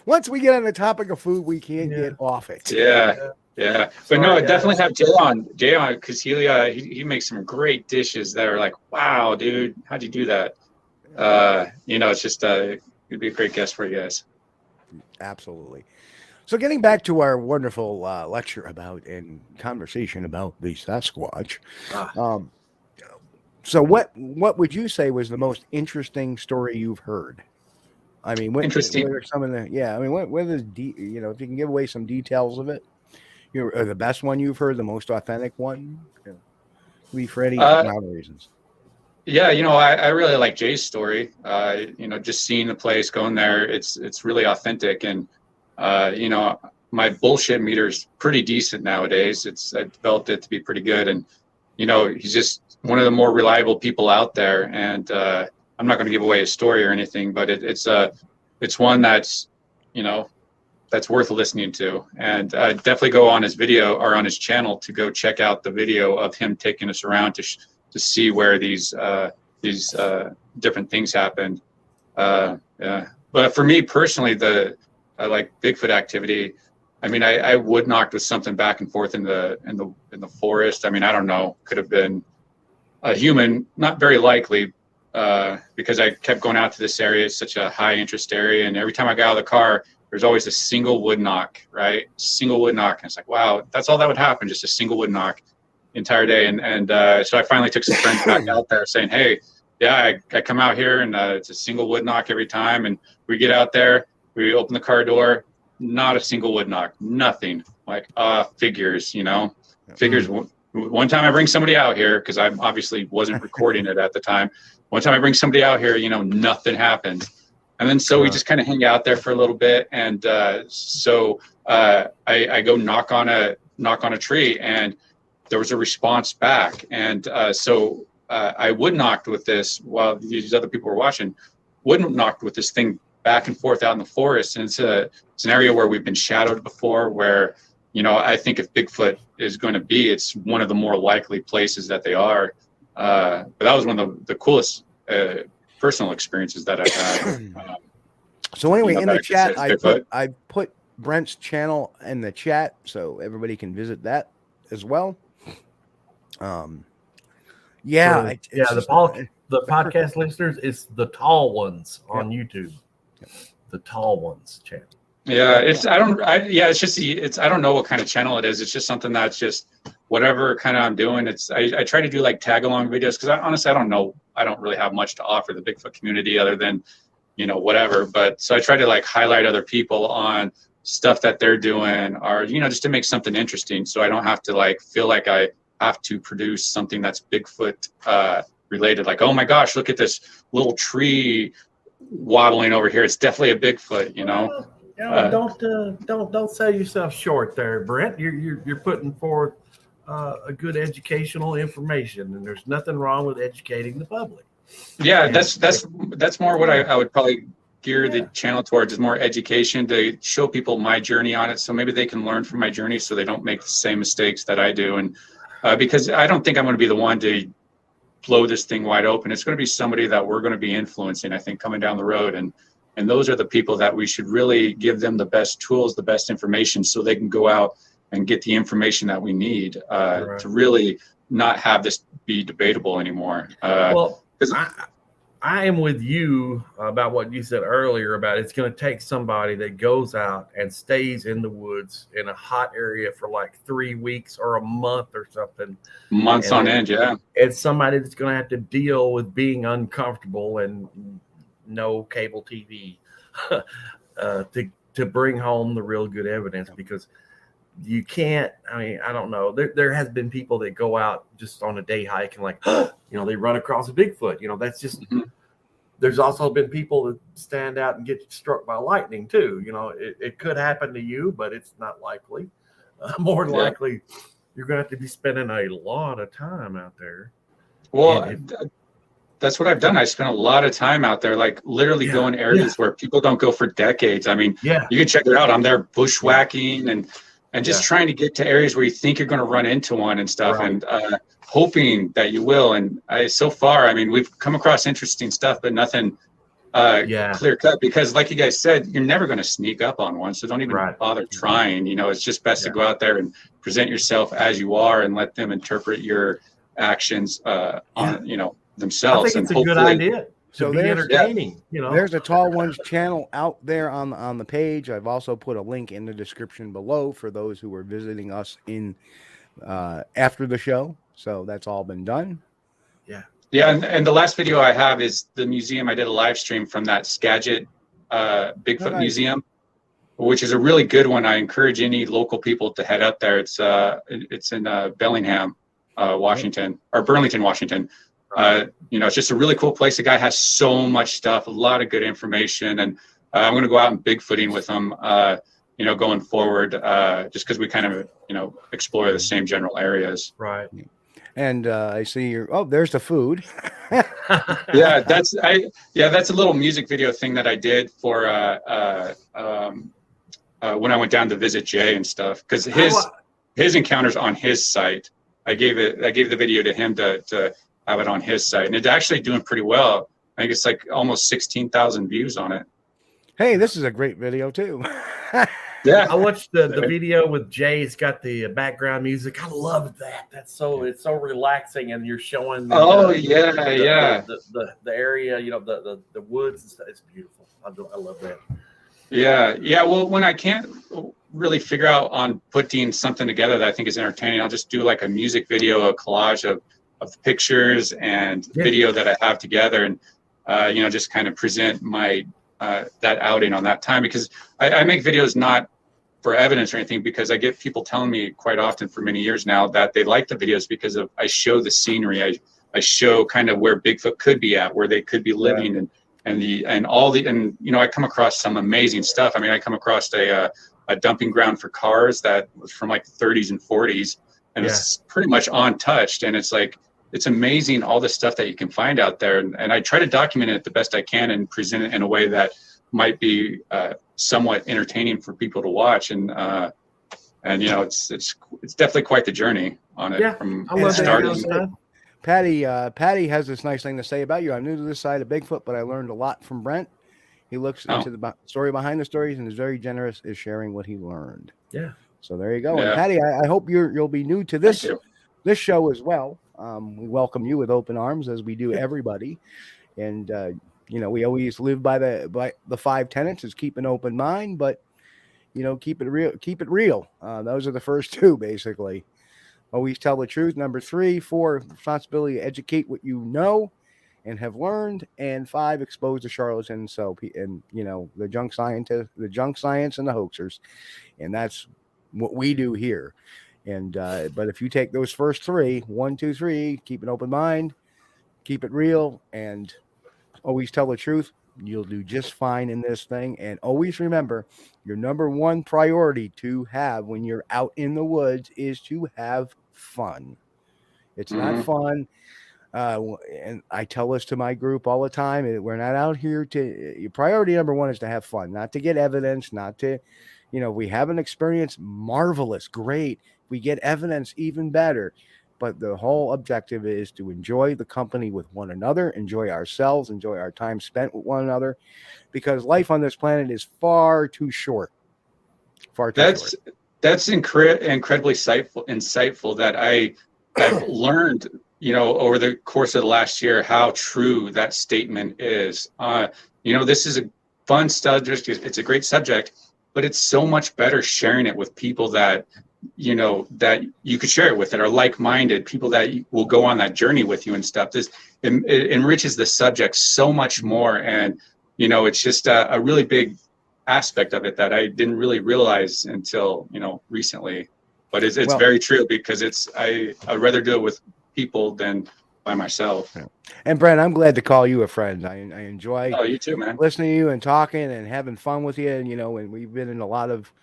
Once we get on the topic of food, we can't get off it. Yeah. But sorry, no, I definitely have Jay on because he makes some great dishes that are like, wow, dude, how'd you do that? It's just it'd be a great guest for you guys. Absolutely. So getting back to our wonderful lecture about and conversation about the Sasquatch. So what would you say was the most interesting story you've heard? I mean, what are some of the what is if you can give away some details of it, or the best one you've heard, the most authentic one, be for any amount of reasons. Yeah, I really like Jay's story. Just seeing the place, going there, it's really authentic, and my bullshit meter's pretty decent nowadays. I developed it to be pretty good, and he's just one of the more reliable people out there. And I'm not going to give away his story or anything, but it's one that's that's worth listening to. And definitely go on his video or on his channel to go check out the video of him taking us around to see where these different things happened. But for me personally, I like Bigfoot activity. I mean, I wood knocked with something back and forth in the forest. I mean, I don't know, could have been a human, not very likely, because I kept going out to this area. It's such a high interest area, and every time I got out of the car, there's always a single wood knock, right? Single wood knock, and it's like, wow, that's all that would happen, just a single wood knock the entire day. And so I finally took some friends back out there saying, hey, yeah, I come out here and it's a single wood knock every time. And we get out there, we open the car door, not a single wood knock, nothing. Like figures, figures. One time I bring somebody out here, because I obviously wasn't recording it at the time. One time I bring somebody out here, nothing happened. And then so we just kind of hang out there for a little bit. And so I go knock on a tree, and there was a response back. And so I wood knocked with this while these other people were watching, knocked with this thing back and forth out in the forest. And it's an area where we've been shadowed before, where, I think if Bigfoot is going to be, it's one of the more likely places that they are. But that was one of the coolest personal experiences that I've had. So anyway, in the chat, I put Brent's channel in the chat so everybody can visit that as well. The the podcast listeners, it's the tall ones on YouTube. The tall ones channel. Yeah, it's just I don't know what kind of channel it is. It's just something that's just whatever kind of I'm doing. I try to do like tag along videos because honestly I don't know. I don't really have much to offer the Bigfoot community other than, whatever. But so I try to like highlight other people on stuff that they're doing, or just to make something interesting, so I don't have to like feel like I have to produce something that's Bigfoot related. Like, oh my gosh, look at this little tree waddling over here. It's definitely a Bigfoot, Don't sell yourself short there, Brent. You're putting forth a good educational information, and there's nothing wrong with educating the public. Yeah, that's more what I would probably gear the channel towards, is more education, to show people my journey on it, so maybe they can learn from my journey, so they don't make the same mistakes that I do. And because I don't think I'm going to be the one to blow this thing wide open. It's going to be somebody that we're going to be influencing, I think, coming down the road. And those are the people that we should really give them the best tools, the best information, so they can go out and get the information that we need to really not have this be debatable anymore. I am with you about what you said earlier about it's going to take somebody that goes out and stays in the woods in a hot area for like 3 weeks or a month or something. Months on end, yeah. It's somebody that's going to have to deal with being uncomfortable and no cable TV to bring home the real good evidence, because you can't. I mean, I don't know. There has been people that go out just on a day hike and like, they run across a Bigfoot. That's just. Mm-hmm. There's also been people that stand out and get struck by lightning too. It could happen to you, but it's not likely. More than likely, you're going to have to be spending a lot of time out there. Well, that's what I've done. I spent a lot of time out there, like literally going areas where people don't go for decades. I mean, you can check it out. I'm there bushwhacking and just trying to get to areas where you think you're going to run into one and stuff, and hoping that you will. And so far, I mean, we've come across interesting stuff, but nothing clear cut, because like you guys said, you're never going to sneak up on one. So don't even bother trying. It's just best to go out there and present yourself as you are and let them interpret your actions on, themselves. I think it's a good idea. So be entertaining, There's a Tall Ones channel out there on the page. I've also put a link in the description below for those who are visiting us in after the show. So that's all been done. Yeah, and the last video I have is the museum. I did a live stream from that Skagit Bigfoot Museum, which is a really good one. I encourage any local people to head up there. It's in Bellingham, Washington, or Burlington, Washington. It's just a really cool place. The guy has so much stuff, a lot of good information, and I'm going to go out and Bigfooting with him, going forward, just because we kind of, explore the same general areas. Right. And I see there's the food. That's a little music video thing that I did for when I went down to visit Jay and stuff, because his encounters on his site. I gave the video to him to have it on his site, and it's actually doing pretty well. I think it's like almost 16,000 views on it. Hey, this is a great video too. Yeah, I watched the video with Jay. It's got the background music. I love that. It's so relaxing, and you're showing. The area, the woods and stuff. It's beautiful. I love that. Yeah. Well, when I can't really figure out on putting something together that I think is entertaining, I'll just do like a music video, a collage of pictures and video that I have together, and just kind of present my that outing on that time, because I make videos not for evidence or anything, because I get people telling me quite often for many years now that they like the videos because I show the scenery, I show kind of where Bigfoot could be at, where they could be living, and I come across some amazing stuff. I mean, I come across a dumping ground for cars that was from like the 30s and 40s, and it's pretty much untouched, and it's like, it's amazing all the stuff that you can find out there, and I try to document it the best I can and present it in a way that might be somewhat entertaining for people to watch, and it's definitely quite the journey on it. I love starting. Patty has this nice thing to say about you. I'm new to this side of Bigfoot, but I learned a lot from Brent. He looks into the story behind the stories and is very generous in sharing what he learned. Yeah. So there you go. And Patty, I hope you'll be new to this show as well. We welcome you with open arms, as we do everybody. And, we always live by the 5 tenets: is keep an open mind, but, keep it real. Keep it real. Those are the first 2, basically. Always tell the truth. Number 3, 4, responsibility to educate what you know and have learned, and 5, expose the charlatans. The junk science and the hoaxers, and that's what we do here. And but if you take those first 3, 1, 2, 3, keep an open mind, keep it real, and always tell the truth, you'll do just fine in this thing. And always remember, your number 1 priority to have when you're out in the woods is to have fun. It's not fun. And I tell this to my group all the time. We're not out here your priority number 1 is to have fun, not to get evidence, not to, we have an experience, marvelous, great. We get evidence, even better. But the whole objective is to enjoy the company with one another, enjoy ourselves, enjoy our time spent with one another, because life on this planet is far too short. That's incredibly insightful that I've learned, over the course of the last year, how true that statement is. This is a fun subject. It's a great subject, but it's so much better sharing it with people that you could share it with, that are like-minded, people that will go on that journey with you and stuff. It enriches the subject so much more. And, it's just a really big aspect of it that I didn't really realize until, recently. But it's very true, because I'd rather do it with people than by myself. And Brent, I'm glad to call you a friend. I enjoy you too, man. Listening to you and talking and having fun with you. And, and we've been in a lot of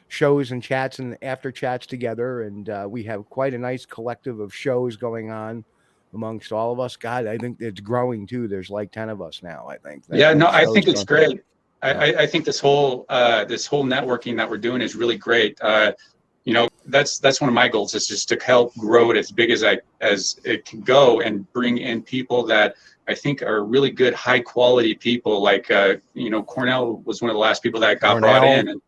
shows and chats and after chats together, and we have quite a nice collective of shows going on amongst all of us. God, I think it's growing too. There's like 10 of us now, I think. I think it's great. I think this whole networking that we're doing is really great. That's one of my goals, is just to help grow it as big as it can go, and bring in people that I think are really good, high quality people. Like Cornell was one of the last people that got brought in, and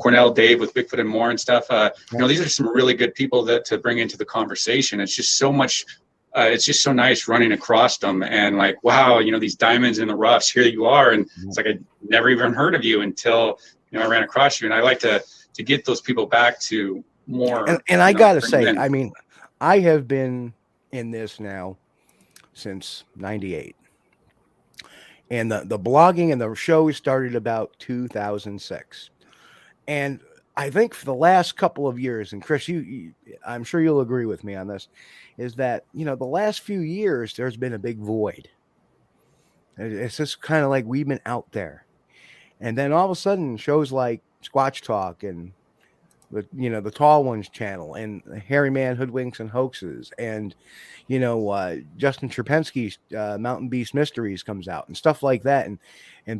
Cornell, Dave with Bigfoot and more and stuff. These are some really good people to bring into the conversation. It's just so much. It's just so nice running across them, and like, wow, these diamonds in the roughs. Here you are, and it's like I never even heard of you until I ran across you. And I like to get those people back to more. And I gotta say, I mean, I have been in this now since '98. And the blogging and the show started about 2006. And I think for the last couple of years, and Chris, I'm sure you'll agree with me on this, is that, the last few years, there's been a big void. It's just kind of like we've been out there. And then all of a sudden, shows like Squatch Talk and the Tall Ones channel, and Hairy Man Hoodwinks and Hoaxes, and Justin Trepensky's Mountain Beast Mysteries comes out, and stuff like that, and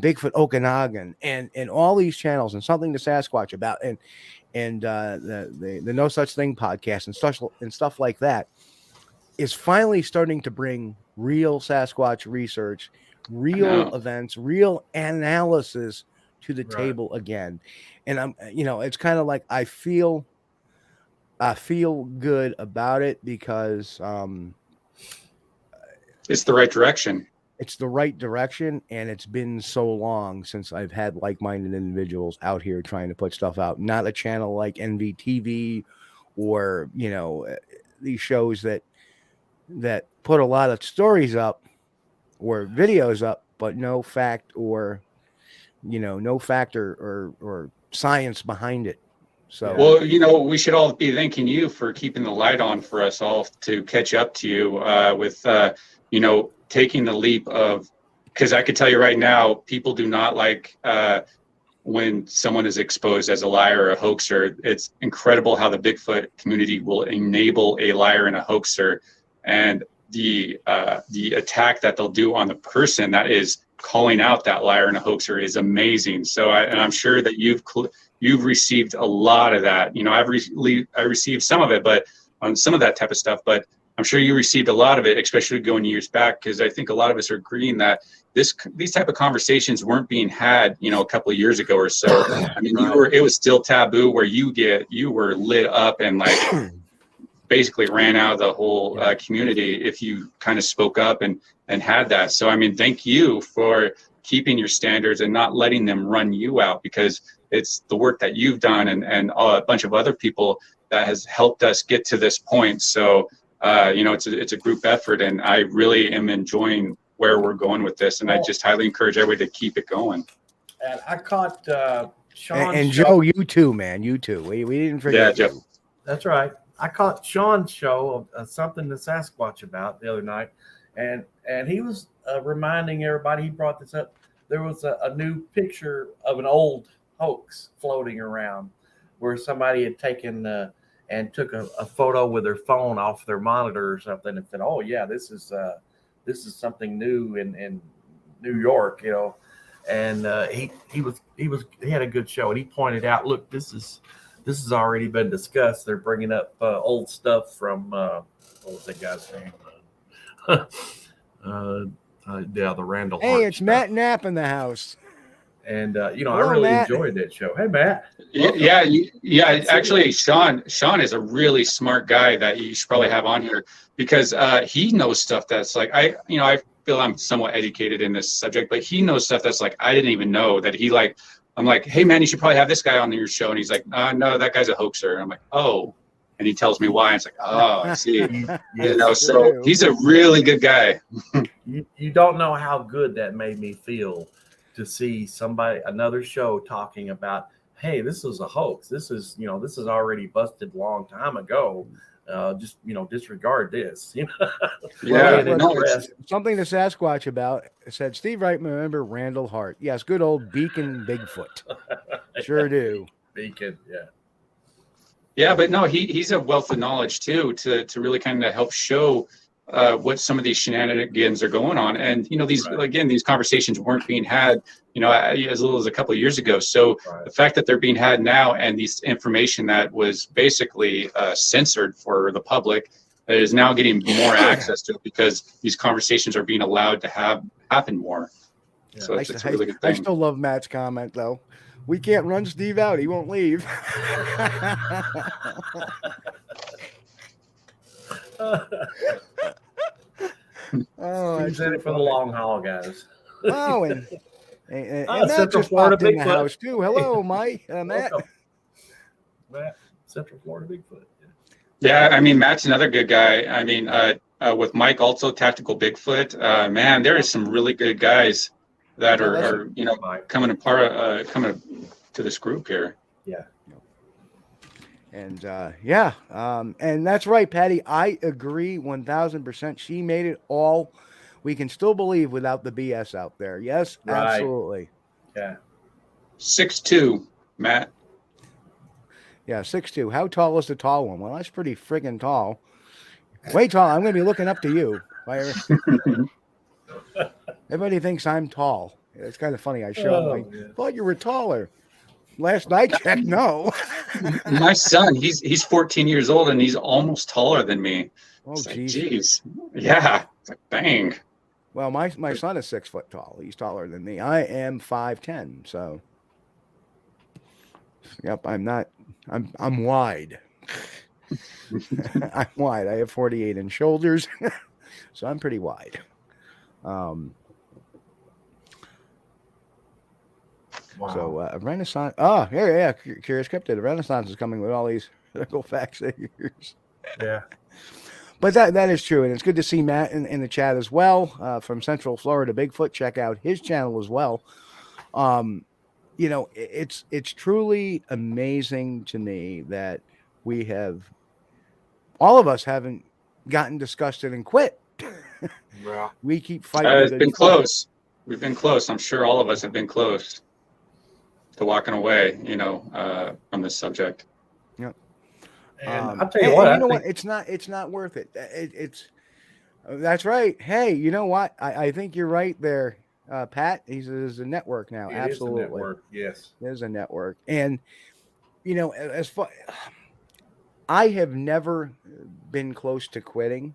Bigfoot Okanagan, and all these channels, and Something to Sasquatch About, and the No Such Thing podcast, and stuff like that, is finally starting to bring real Sasquatch research, real events, real analysis to the table again. And I'm, it's kind of like I feel good about it, because it's the right direction. It's the right direction, and it's been so long since I've had like-minded individuals out here trying to put stuff out. Not a channel like NVTV or these shows that put a lot of stories up or videos up, but no fact or science behind it. So, well, we should all be thanking you for keeping the light on for us all to catch up to you with, taking the leap of, because I could tell you right now, people do not like when someone is exposed as a liar or a hoaxer. It's incredible how the Bigfoot community will enable a liar and a hoaxer, and the attack that they'll do on the person that is calling out that liar and a hoaxer is amazing. So I'm sure that you've received a lot of that. I received some of it, but on some of that type of stuff, but I'm sure you received a lot of it, especially going years back, because I think a lot of us are agreeing that these type of conversations weren't being had, a couple of years ago or so. I mean, it was still taboo, where you were lit up and like basically ran out of the whole community if you kind of spoke up and had that. So I mean, thank you for keeping your standards and not letting them run you out, because it's the work that you've done and a bunch of other people that has helped us get to this point. So it's a group effort, and I really am enjoying where we're going with this, and I just highly encourage everybody to keep it going. And I caught Sean and Joe, you too, man, you too. We didn't forget. Yeah, you. Joe. That's right. I caught Sean's show of something to Sasquatch about the other night, and he was reminding everybody. He brought this up. There was a new picture of an old hoax floating around, where somebody had taken and took a photo with their phone off their monitor or something, and said, "Oh yeah, this is something new in New York," you know. And he had a good show, and he pointed out, "Look, this has already been discussed. They're bringing up old stuff from what was that guy's name? The Randall. Hey, Hart it's stuff. Matt Knapp in the house. And I Hello, really Matt. enjoyed that show. Hey, Matt. Yeah. Actually, Sean is a really smart guy that you should probably have on here, because he knows stuff that's like I feel I'm somewhat educated in this subject, but he knows stuff that's like I didn't even know that he like. I'm like, hey man, you should probably have this guy on your show, and he's like, no, that guy's a hoaxer. And I'm like, oh, and he tells me why. And it's like, oh, I see. So he's a really good guy. You don't know how good that made me feel to see another show talking about, hey, this is a hoax. This is already busted long time ago. Just disregard this. Something to Sasquatch about said Steve Wright. Remember Randall Hart? Yes, good old Beacon Bigfoot. Sure do. Beacon, yeah. Yeah, but no, he's a wealth of knowledge too to really kind of help show what some of these shenanigans are going on. And these conversations weren't being had as little as a couple of years ago. So the fact that they're being had now, and this information that was basically censored for the public is now getting more access to it, because these conversations are being allowed to happen more. Yeah. So it's a really good thing. I still love Matt's comment though. We can't run Steve out. He won't leave. He's in it for the long haul, guys. Oh, and Matt just popped in the house too. Hello, Mike. Matt. Central Florida Bigfoot. Yeah, I mean, Matt's another good guy. I mean, with Mike also, Tactical Bigfoot. Man, there is some really good guys that are coming to this group here. Yeah. And and that's right, Patty. I agree 1,000%. She made it all. We can still believe without the BS out there. Yes, right. Absolutely. Yeah. 6'2", Matt. Yeah, 6'2". How tall is the tall one? Well, that's pretty friggin' tall. Way tall. I'm going to be looking up to you. Everybody thinks I'm tall. It's kind of funny. I thought you were taller. Last I checked, no. My son, he's 14 years old, and he's almost taller than me. Oh, geez. Yeah. It's like, bang. Well, my son is 6 foot tall. He's taller than me. I am 5'10". So, yep, I'm wide. I'm wide. I have 48-inch shoulders, so I'm pretty wide. Wow. So Renaissance. Oh, yeah. Curious Cryptid. The Renaissance is coming with all these little fact figures. Yeah. But that is true, and it's good to see Matt in the chat as well from Central Florida Bigfoot. Check out his channel as well. It's truly amazing to me that all of us haven't gotten disgusted and quit. Yeah. We keep fighting. It's been close. We've been close. I'm sure all of us have been close to walking away, from this subject. Yep. And I'll tell you what. You know what? It's not worth it. That's right. Hey, you know what? I think you're right there, Pat. He's a network now. Absolutely. It is a network. Yes. There's a network. And, as far, I have never been close to quitting.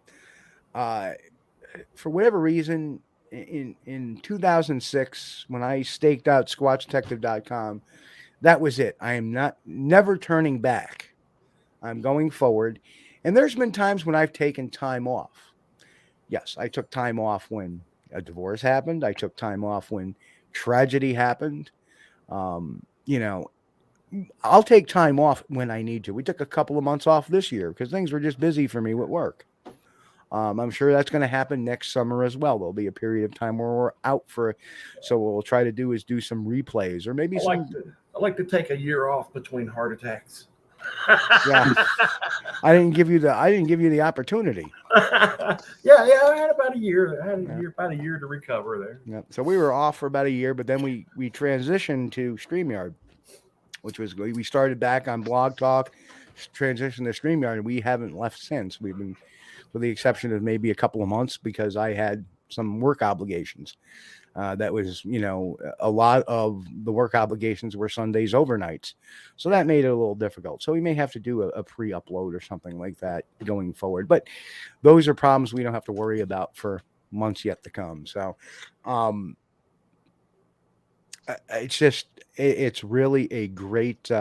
For whatever reason, in 2006, when I staked out squatchdetective.com, that was it. I am never turning back. I'm going forward. And there's been times when I've taken time off. Yes, I took time off when a divorce happened. I took time off when tragedy happened. You know, I'll take time off when I need to. We took a couple of months off this year because things were just busy for me with work. I'm sure that's going to happen next summer as well. There'll be a period of time where we're out so what we'll try to do is do some replays or maybe I like to take a year off between heart attacks. Yeah, I didn't give you the opportunity. I had about a year. About a year to recover there. Yeah. So we were off for about a year, but then we transitioned to StreamYard, which was we started back on Blog Talk, transitioned to StreamYard, and we haven't left since. We've been, with the exception of maybe a couple of months because I had some work obligations. That was, a lot of the work obligations were Sundays overnights. So that made it a little difficult. So we may have to do a pre-upload or something like that going forward. But those are problems we don't have to worry about for months yet to come. So it's really a great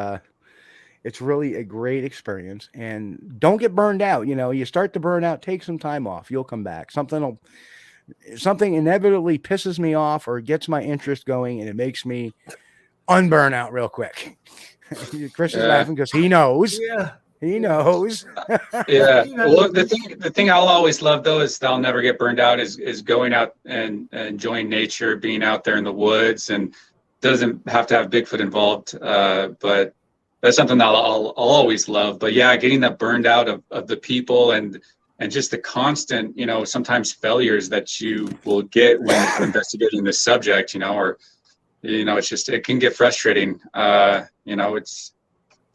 experience. And don't get burned out. You start to burn out, take some time off. You'll come back. Something inevitably pisses me off or gets my interest going, and it makes me unburn out real quick. Chris is laughing because he knows. Yeah, he knows. Yeah. Well, the thing I'll always love though is I'll never get burned out is going out and enjoying nature, being out there in the woods, and doesn't have to have Bigfoot involved. But that's something that I'll always love. But yeah, getting that burned out of the people and just the constant, sometimes failures that you will get when investigating this subject, it can get frustrating. It's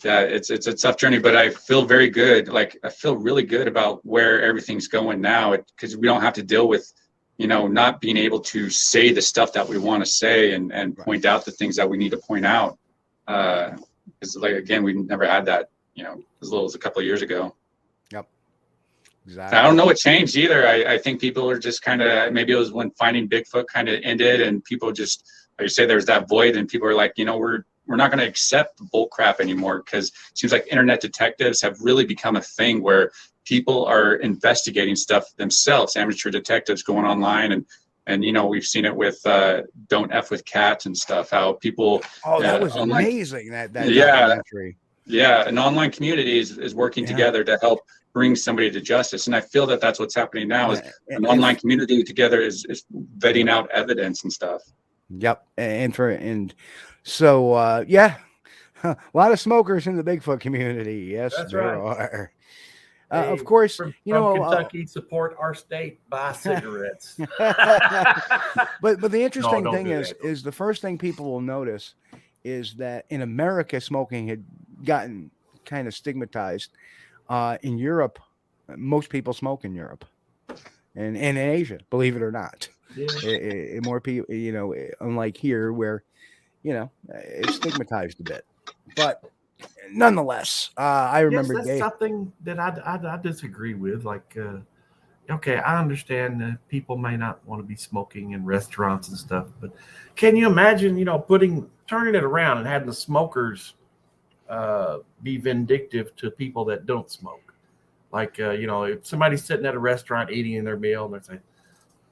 a tough journey, but I feel very good. Like I feel really good about where everything's going now because we don't have to deal with, not being able to say the stuff that we want to say and point out the things that we need to point out. Because again, we never had that, as little as a couple of years ago. Yep. Exactly. I don't know what changed either. I think people are just kind of, maybe it was when finding Bigfoot kind of ended and people just, like you say, there's that void and people are like, we're not going to accept bull crap anymore because it seems like internet detectives have really become a thing where people are investigating stuff themselves, amateur detectives going online and we've seen it with Don't F with Cats and stuff, how people. Oh, that was amazing. That documentary. Yeah. An online community is working together to help bring somebody to justice. And I feel that that's what's happening now is an online community together is vetting out evidence and stuff. Yep. And so, a lot of smokers in the Bigfoot community. Yes, that's there right. are. Of course, from Kentucky, support our state, buy cigarettes. but the interesting thing is the first thing people will notice is that in America, smoking had gotten kind of stigmatized. In Europe, most people smoke in Europe and in Asia, believe it or not. Yeah. More people, unlike here where, it's stigmatized a bit. But nonetheless, I remember that's something that I disagree with. Like, okay, I understand that people may not want to be smoking in restaurants and stuff, but can you imagine, turning it around and having the smokers be vindictive to people that don't smoke? Like, if somebody's sitting at a restaurant eating their meal and they're saying,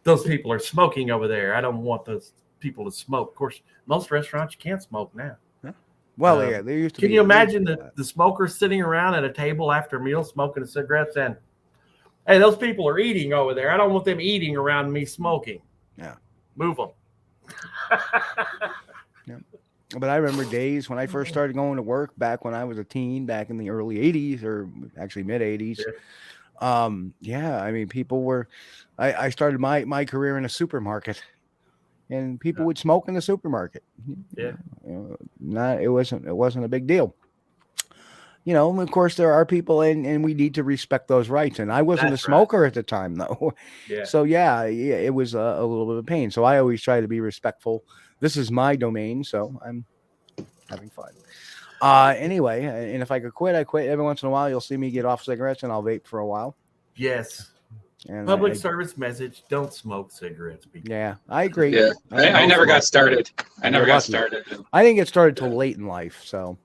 those people are smoking over there, I don't want those people to smoke. Of course, most restaurants you can't smoke now. Well, there used to be. Can you imagine the smokers sitting around at a table after a meal smoking a cigarette saying, hey, those people are eating over there. I don't want them eating around me smoking. Yeah. Move them. Yeah. But I remember days when I first started going to work back when I was a teen, back in the early 80s or actually mid 80s. Yeah. People were, I started my career in a supermarket and people would smoke in the supermarket. Yeah. It wasn't a big deal. Of course there are people and we need to respect those rights. And I wasn't a smoker at the time though. Yeah. So it was a little bit of pain. So I always try to be respectful. This is my domain, so I'm having fun. Anyway, and if I could quit, I quit. Every once in a while, you'll see me get off cigarettes, and I'll vape for a while. Yes. And Public service message: don't smoke cigarettes. People. Yeah, I agree. Yeah, I never got started. I never got started. I didn't get started till late in life. So,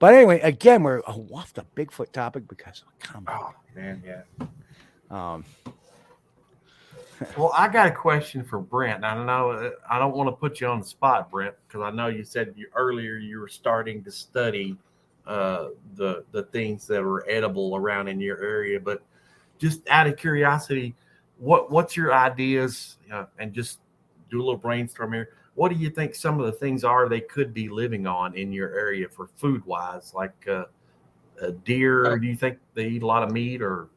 But anyway, again, we're off the Bigfoot topic because of a comment. Oh man, yeah. Um, Well, I got a question for Brent. I don't know. I don't want to put you on the spot, Brent, because I know you said earlier you were starting to study the things that are edible around in your area. But just out of curiosity, what's your ideas? And just do a little brainstorm here. What do you think some of the things are they could be living on in your area for food wise, like a deer? Do you think they eat a lot of meat or?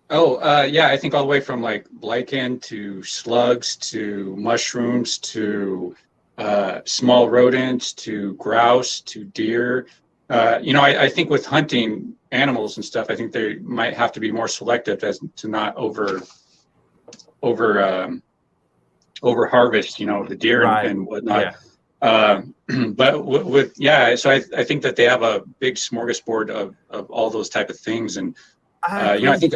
Yeah, I think all the way from like lichen to slugs to mushrooms to small rodents to grouse to deer. I think with hunting animals and stuff, I think they might have to be more selective as to not over harvest, the deer and whatnot. Yeah. So I think that they have a big smorgasbord of all those type of things. And I think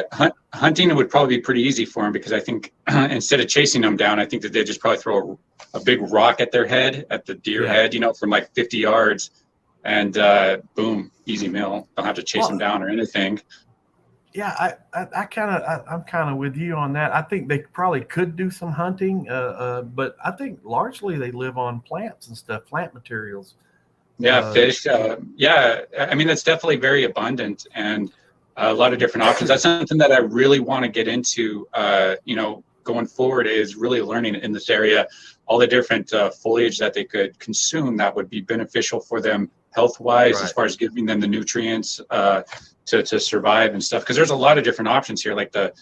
hunting would probably be pretty easy for them because I think instead of chasing them down, I think that they just probably throw a big rock at their head, at the deer head, from like 50 yards, and boom, easy meal. Don't have to chase them down or anything. Yeah, I'm kind of with you on that. I think they probably could do some hunting, but I think largely they live on plants and stuff, plant materials. Yeah, fish. I mean, that's definitely very abundant and a lot of different options. That's something that I really want to get into, going forward, is really learning in this area all the different foliage that they could consume that would be beneficial for them health-wise, as far as giving them the nutrients to survive and stuff. Because there's a lot of different options here, like that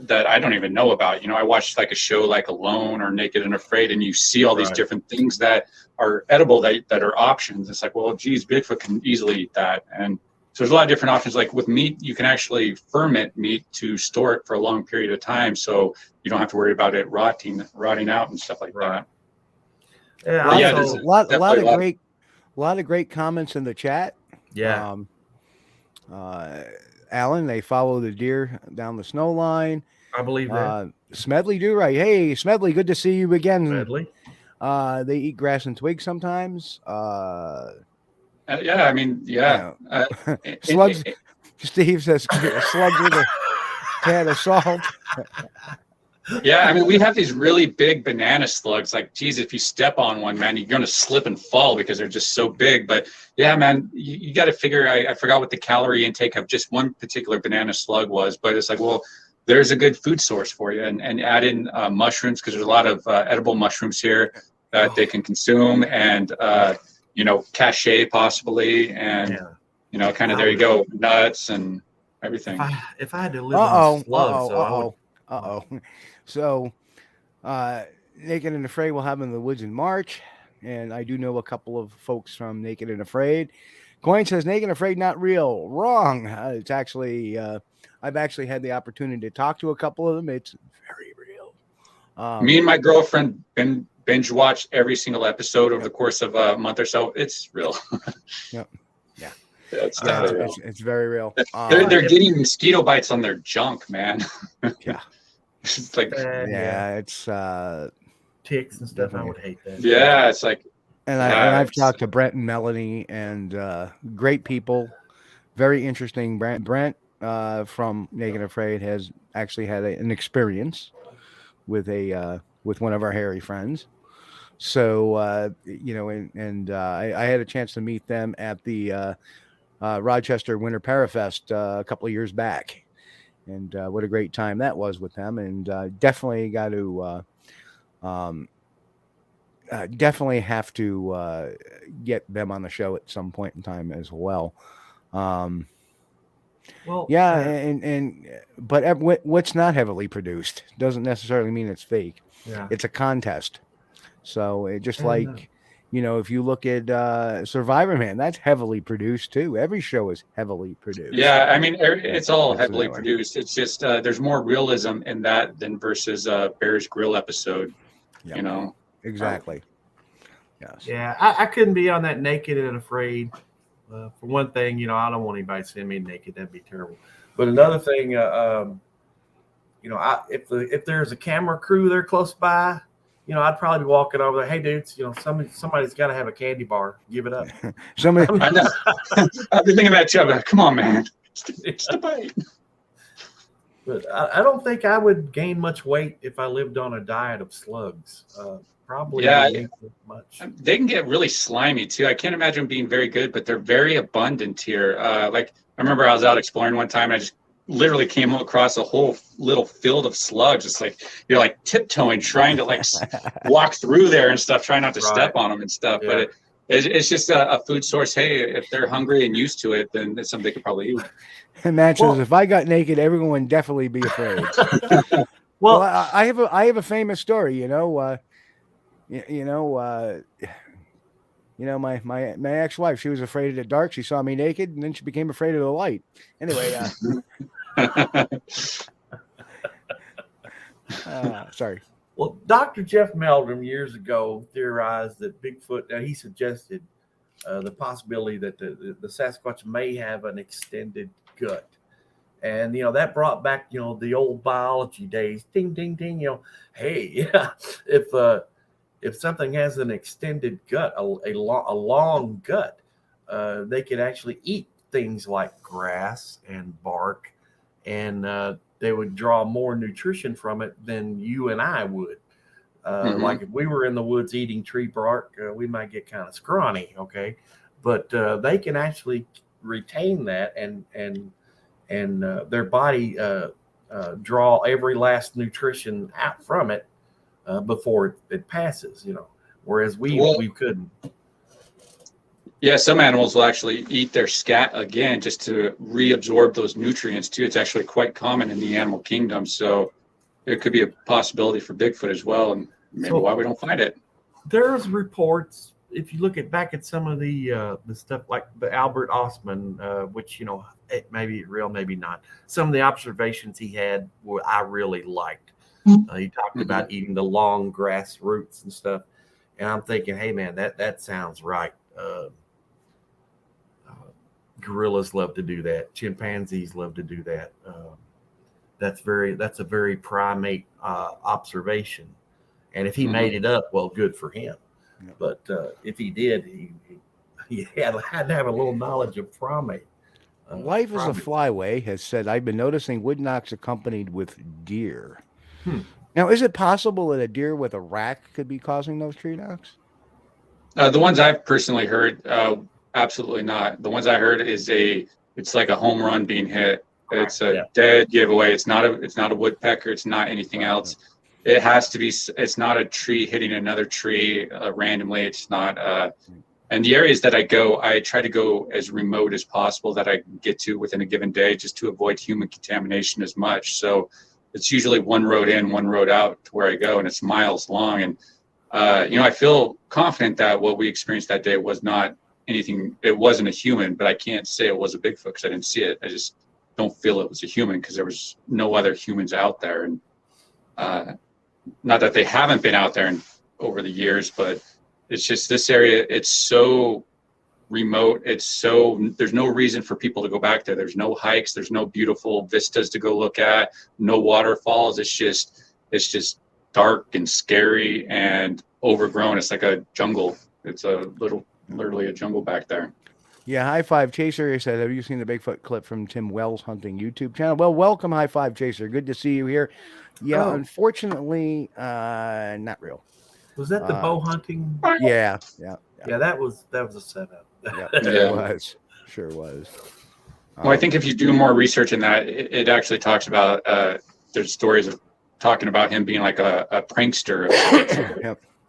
I don't even know about. I watched like a show like Alone or Naked and Afraid, and you see all these different things that are edible that are options. It's like, well, geez, Bigfoot can easily eat that. And so there's a lot of different options. Like with meat, you can actually ferment meat to store it for a long period of time, so you don't have to worry about it rotting out and stuff like that. Yeah, a lot of great comments in the chat. Yeah. Alan, they follow the deer down the snow line. I believe that. Smedley do right. Hey, Smedley, good to see you again. Smedley. They eat grass and twigs sometimes. Slugs. Steve says slugs with a can of salt. Yeah, I mean, we have these really big banana slugs. Like, geez, if you step on one, man, you're going to slip and fall because they're just so big. But yeah, man, you got to figure. I forgot what the calorie intake of just one particular banana slug was, but it's like, well, there's a good food source for you, and add in mushrooms, because there's a lot of edible mushrooms here that they can consume, and cachet possibly, and kind of there you go, nuts and everything. If I had to live on slugs, So, Naked and Afraid will have them in the woods in March, and I do know a couple of folks from Naked and Afraid. Coin says Naked and Afraid not real. Wrong. It's actually I've actually had the opportunity to talk to a couple of them. It's very real. Me and my girlfriend binge watched every single episode over the course of a month or so. It's real. Yep. Yeah. It's very real. They're getting mosquito bites on their junk, man. Yeah. It's like it's ticks and stuff. I would hate that. Yeah, it's like. And I've talked to Brent and Melanie, and great people, very interesting. Brent from Naked and Afraid has actually had an experience with one of our hairy friends. So I had a chance to meet them at the Rochester Winter Parafest a couple of years back. And what a great time that was with them, and definitely got to definitely have to get them on the show at some point in time as well. But what's not heavily produced doesn't necessarily mean it's fake. Yeah, it's a contest. So it just if you look at Survivor Man, that's heavily produced too. Every show is heavily produced. Yeah, I mean, it's all heavily produced. It's just there's more realism in that than versus Bear's Grill episode. Yep. Exactly. Yes. Yeah, I couldn't be on that Naked and Afraid. For one thing, I don't want anybody to send me naked. That'd be terrible. But another thing, if there's a camera crew there close by, you know, I'd probably be walking over there. Hey, dudes, you know, somebody's got to have a candy bar. Give it up. Somebody, I know. I've been thinking about you. Like, come on, man. It's the bite. But I don't think I would gain much weight if I lived on a diet of slugs. Probably wouldn't eat much. They can get really slimy too. I can't imagine them being very good, but they're very abundant here. Like I remember I was out exploring one time and I just literally came across a whole little field of slugs. It's like you're like tiptoeing, trying to like walk through there and stuff, trying not to step on them and stuff. Yeah. But it's just a food source. Hey, if they're hungry and used to it, then it's something they could probably eat. And Matt says, if I got naked, everyone would definitely be afraid. Well, I have a famous story. My ex-wife, she was afraid of the dark. She saw me naked, and then she became afraid of the light. Anyway, sorry. Well, Dr. Jeff Meldrum years ago theorized that Bigfoot. Now he suggested the possibility that the Sasquatch may have an extended gut, and that brought back the old biology days. Ding ding ding. Hey, if something has an extended gut, a long gut, they could actually eat things like grass and bark, and they would draw more nutrition from it than you and I would. Like if we were in the woods eating tree bark, we might get kind of scrawny, okay? But they can actually retain that and their body draw every last nutrition out from it before it passes, whereas we couldn't. Yeah, some animals will actually eat their scat again just to reabsorb those nutrients too. It's actually quite common in the animal kingdom, so it could be a possibility for Bigfoot as well, and maybe why we don't find it. There's reports, if you look back at some of the stuff like the Albert Ostman, which it may be real, maybe not. Some of the observations he had I really liked. He talked about eating the long grass roots and stuff, and I'm thinking, hey man, that sounds right. Gorillas love to do that. Chimpanzees love to do that. That's a very primate observation. And if he made it up, well, good for him. Yeah. But if he did, he had to have a little knowledge of primate. Life as a Flyway has said, I've been noticing wood knocks accompanied with deer. Now, is it possible that a deer with a rack could be causing those tree knocks? The ones I've personally heard, absolutely not. The ones I heard it's like a home run being hit. It's a dead giveaway. It's not a woodpecker. It's not anything else. It has to be. It's not a tree hitting another tree randomly. It's not. And the areas that I go, I try to go as remote as possible that I can get to within a given day, just to avoid human contamination as much. So it's usually one road in, one road out to where I go, and it's miles long. And I feel confident that what we experienced that day was not anything. It wasn't a human, but I can't say it was a Bigfoot because I didn't see it. I just don't feel it was a human because there was no other humans out there. And not that they haven't been out there over the years, but it's just this area, it's so remote. There's no reason for people to go back there. There's no hikes. There's no beautiful vistas to go look at, no waterfalls. It's just dark and scary and overgrown. It's like a jungle. It's literally a jungle back there. Yeah, High Five Chaser said, have you seen the Bigfoot clip from Tim Wells' hunting YouTube channel? Well, welcome, High Five Chaser. Good to see you here. Yeah, Unfortunately, not real. Was that the bow hunting? Yeah. Yeah, that was a setup. Sure was. Well, I think if you do more research in that, it actually talks about there's stories of talking about him being like a prankster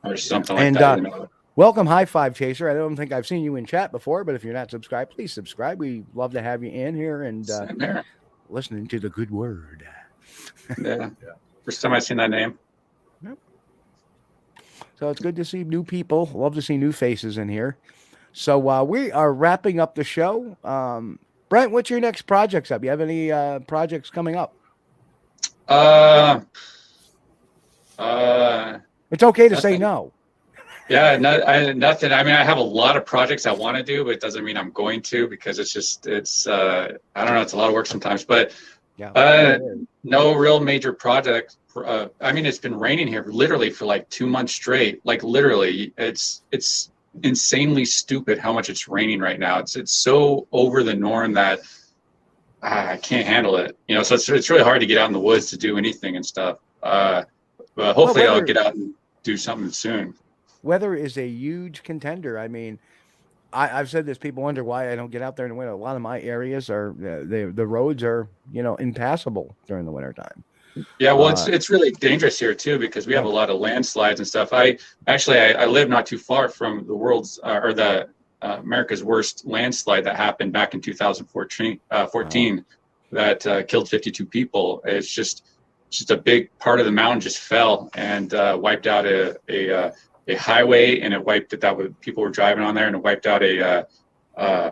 or something like that. Welcome, High Five Chaser. I don't think I've seen you in chat before, but if you're not subscribed, please subscribe. We love to have you in here and listening to the good word. Yeah. First time I've seen that name. Yep. So it's good to see new people. Love to see new faces in here. So we are wrapping up the show. Brent, what's your next projects up? You have any projects coming up? It's okay to say no. Yeah, nothing. I mean, I have a lot of projects I want to do, but it doesn't mean I'm going to because it's I don't know. It's a lot of work sometimes, but no real major projects I mean, it's been raining here literally for like 2 months straight. Like literally, it's insanely stupid how much it's raining right now. It's so over the norm that I can't handle it. You know, so it's really hard to get out in the woods to do anything and stuff. But hopefully I'll get out and do something soon. Weather is a huge contender. I mean, I've said this. People wonder why I don't get out there in the winter. A lot of my areas are the roads are impassable during the wintertime. Yeah, well, it's really dangerous here too because we have a lot of landslides and stuff. I live not too far from the world's America's worst landslide that happened back in 2014 that killed 52 people. It's just a big part of the mountain just fell and wiped out a highway, and it wiped people were driving on there, and it wiped out a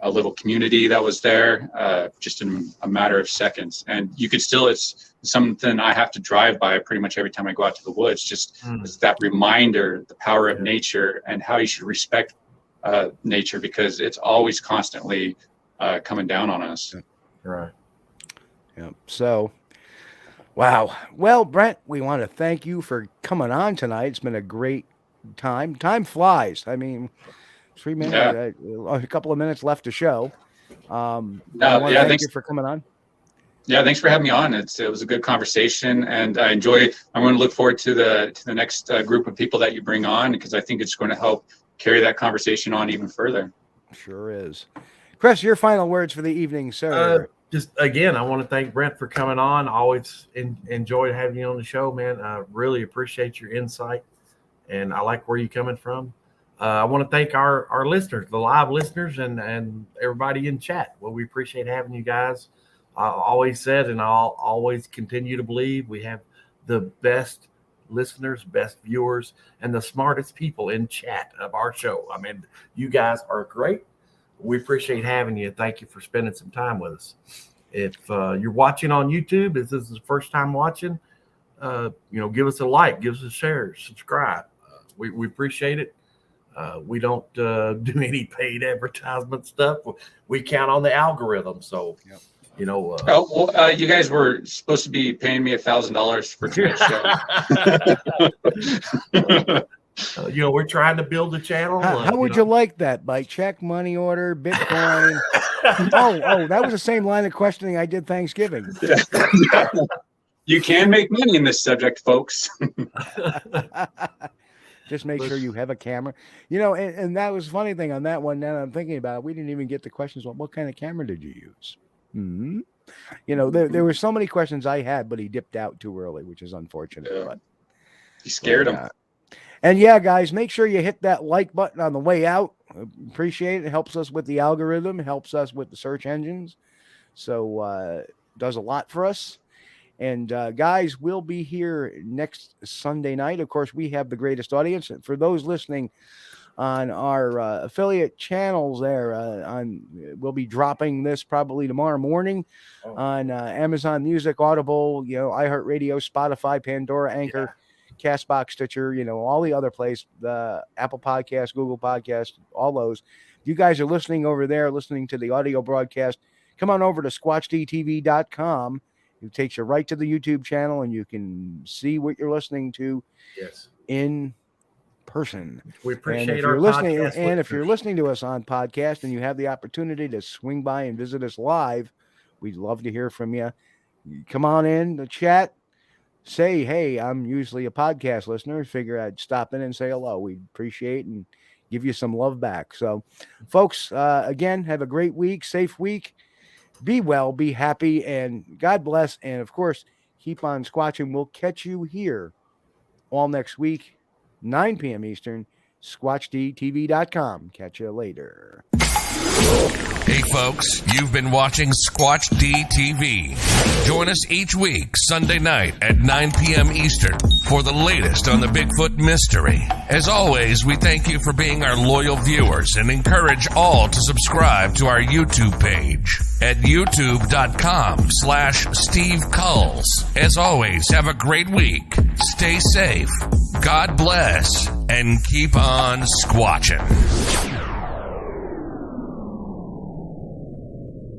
little community that was there just in a matter of seconds. And you could still, it's something I have to drive by pretty much every time I go out to the woods. It's that reminder, the power of nature and how you should respect nature, because it's always constantly coming down on us. Right. Yeah. So, wow. Well, Brent, we want to thank you for coming on tonight. It's been a great time. Time flies. I mean, 3 minutes, a couple of minutes left to show. Thank you for coming on. Yeah, thanks for having me on. It was a good conversation, and I'm going to look forward to the next group of people that you bring on, because I think it's going to help carry that conversation on even further. Sure is. Chris, your final words for the evening, sir. Just again, I want to thank Brent for coming on. Always enjoyed having you on the show, man. I really appreciate your insight, and I like where you're coming from. I want to thank our listeners, the live listeners, and everybody in chat. Well, we appreciate having you guys. I always said, and I'll always continue to believe, we have the best listeners, best viewers, and the smartest people in chat of our show. I mean, you guys are great. We appreciate having you. Thank you for spending some time with us. If you're watching on YouTube, if this is the first time watching, give us a like, give us a share, subscribe. We appreciate it. We don't do any paid advertisement stuff. We count on the algorithm. So, you guys were supposed to be paying me $1,000 for tonight's show. We're trying to build a channel. How would you like that? By check, money order, Bitcoin? oh, that was the same line of questioning I did Thanksgiving. You can make money in this subject, folks. Just make sure you have a camera. And that was a funny thing on that one. Now I'm thinking about it, we didn't even get the questions. Well, what kind of camera did you use? There were so many questions I had, but he dipped out too early, which is unfortunate. Yeah. But he scared him. And yeah, guys, make sure you hit that like button on the way out. Appreciate it. It helps us with the algorithm, helps us with the search engines. So does a lot for us. And guys, we'll be here next Sunday night. Of course, we have the greatest audience. For those listening on our affiliate channels there, we'll be dropping this probably tomorrow morning on Amazon Music, Audible, iHeartRadio, Spotify, Pandora, Anchor, Castbox, Stitcher, all the other places, the Apple Podcast, Google Podcast, all those. If you guys are listening over there, listening to the audio broadcast, come on over to squatchdtv.com. It takes you right to the YouTube channel, and you can see what you're listening to in person. We appreciate if you're listening to us on podcast and you have the opportunity to swing by and visit us live, we'd love to hear from you. Come on in the chat. Say, hey, I'm usually a podcast listener. Figure I'd stop in and say hello. We'd appreciate and give you some love back. So, folks, again, have a great week, safe week. Be well, be happy, and God bless. And, of course, keep on squatching. We'll catch you here all next week, 9 p.m. Eastern, squatchdtv.com. Catch you later. Hey, folks, you've been watching Squatch-D TV. Join us each week, Sunday night at 9 p.m. Eastern, for the latest on the Bigfoot mystery. As always, we thank you for being our loyal viewers and encourage all to subscribe to our YouTube page at youtube.com/Steve Kulls. As always, have a great week. Stay safe. God bless. And keep on squatching.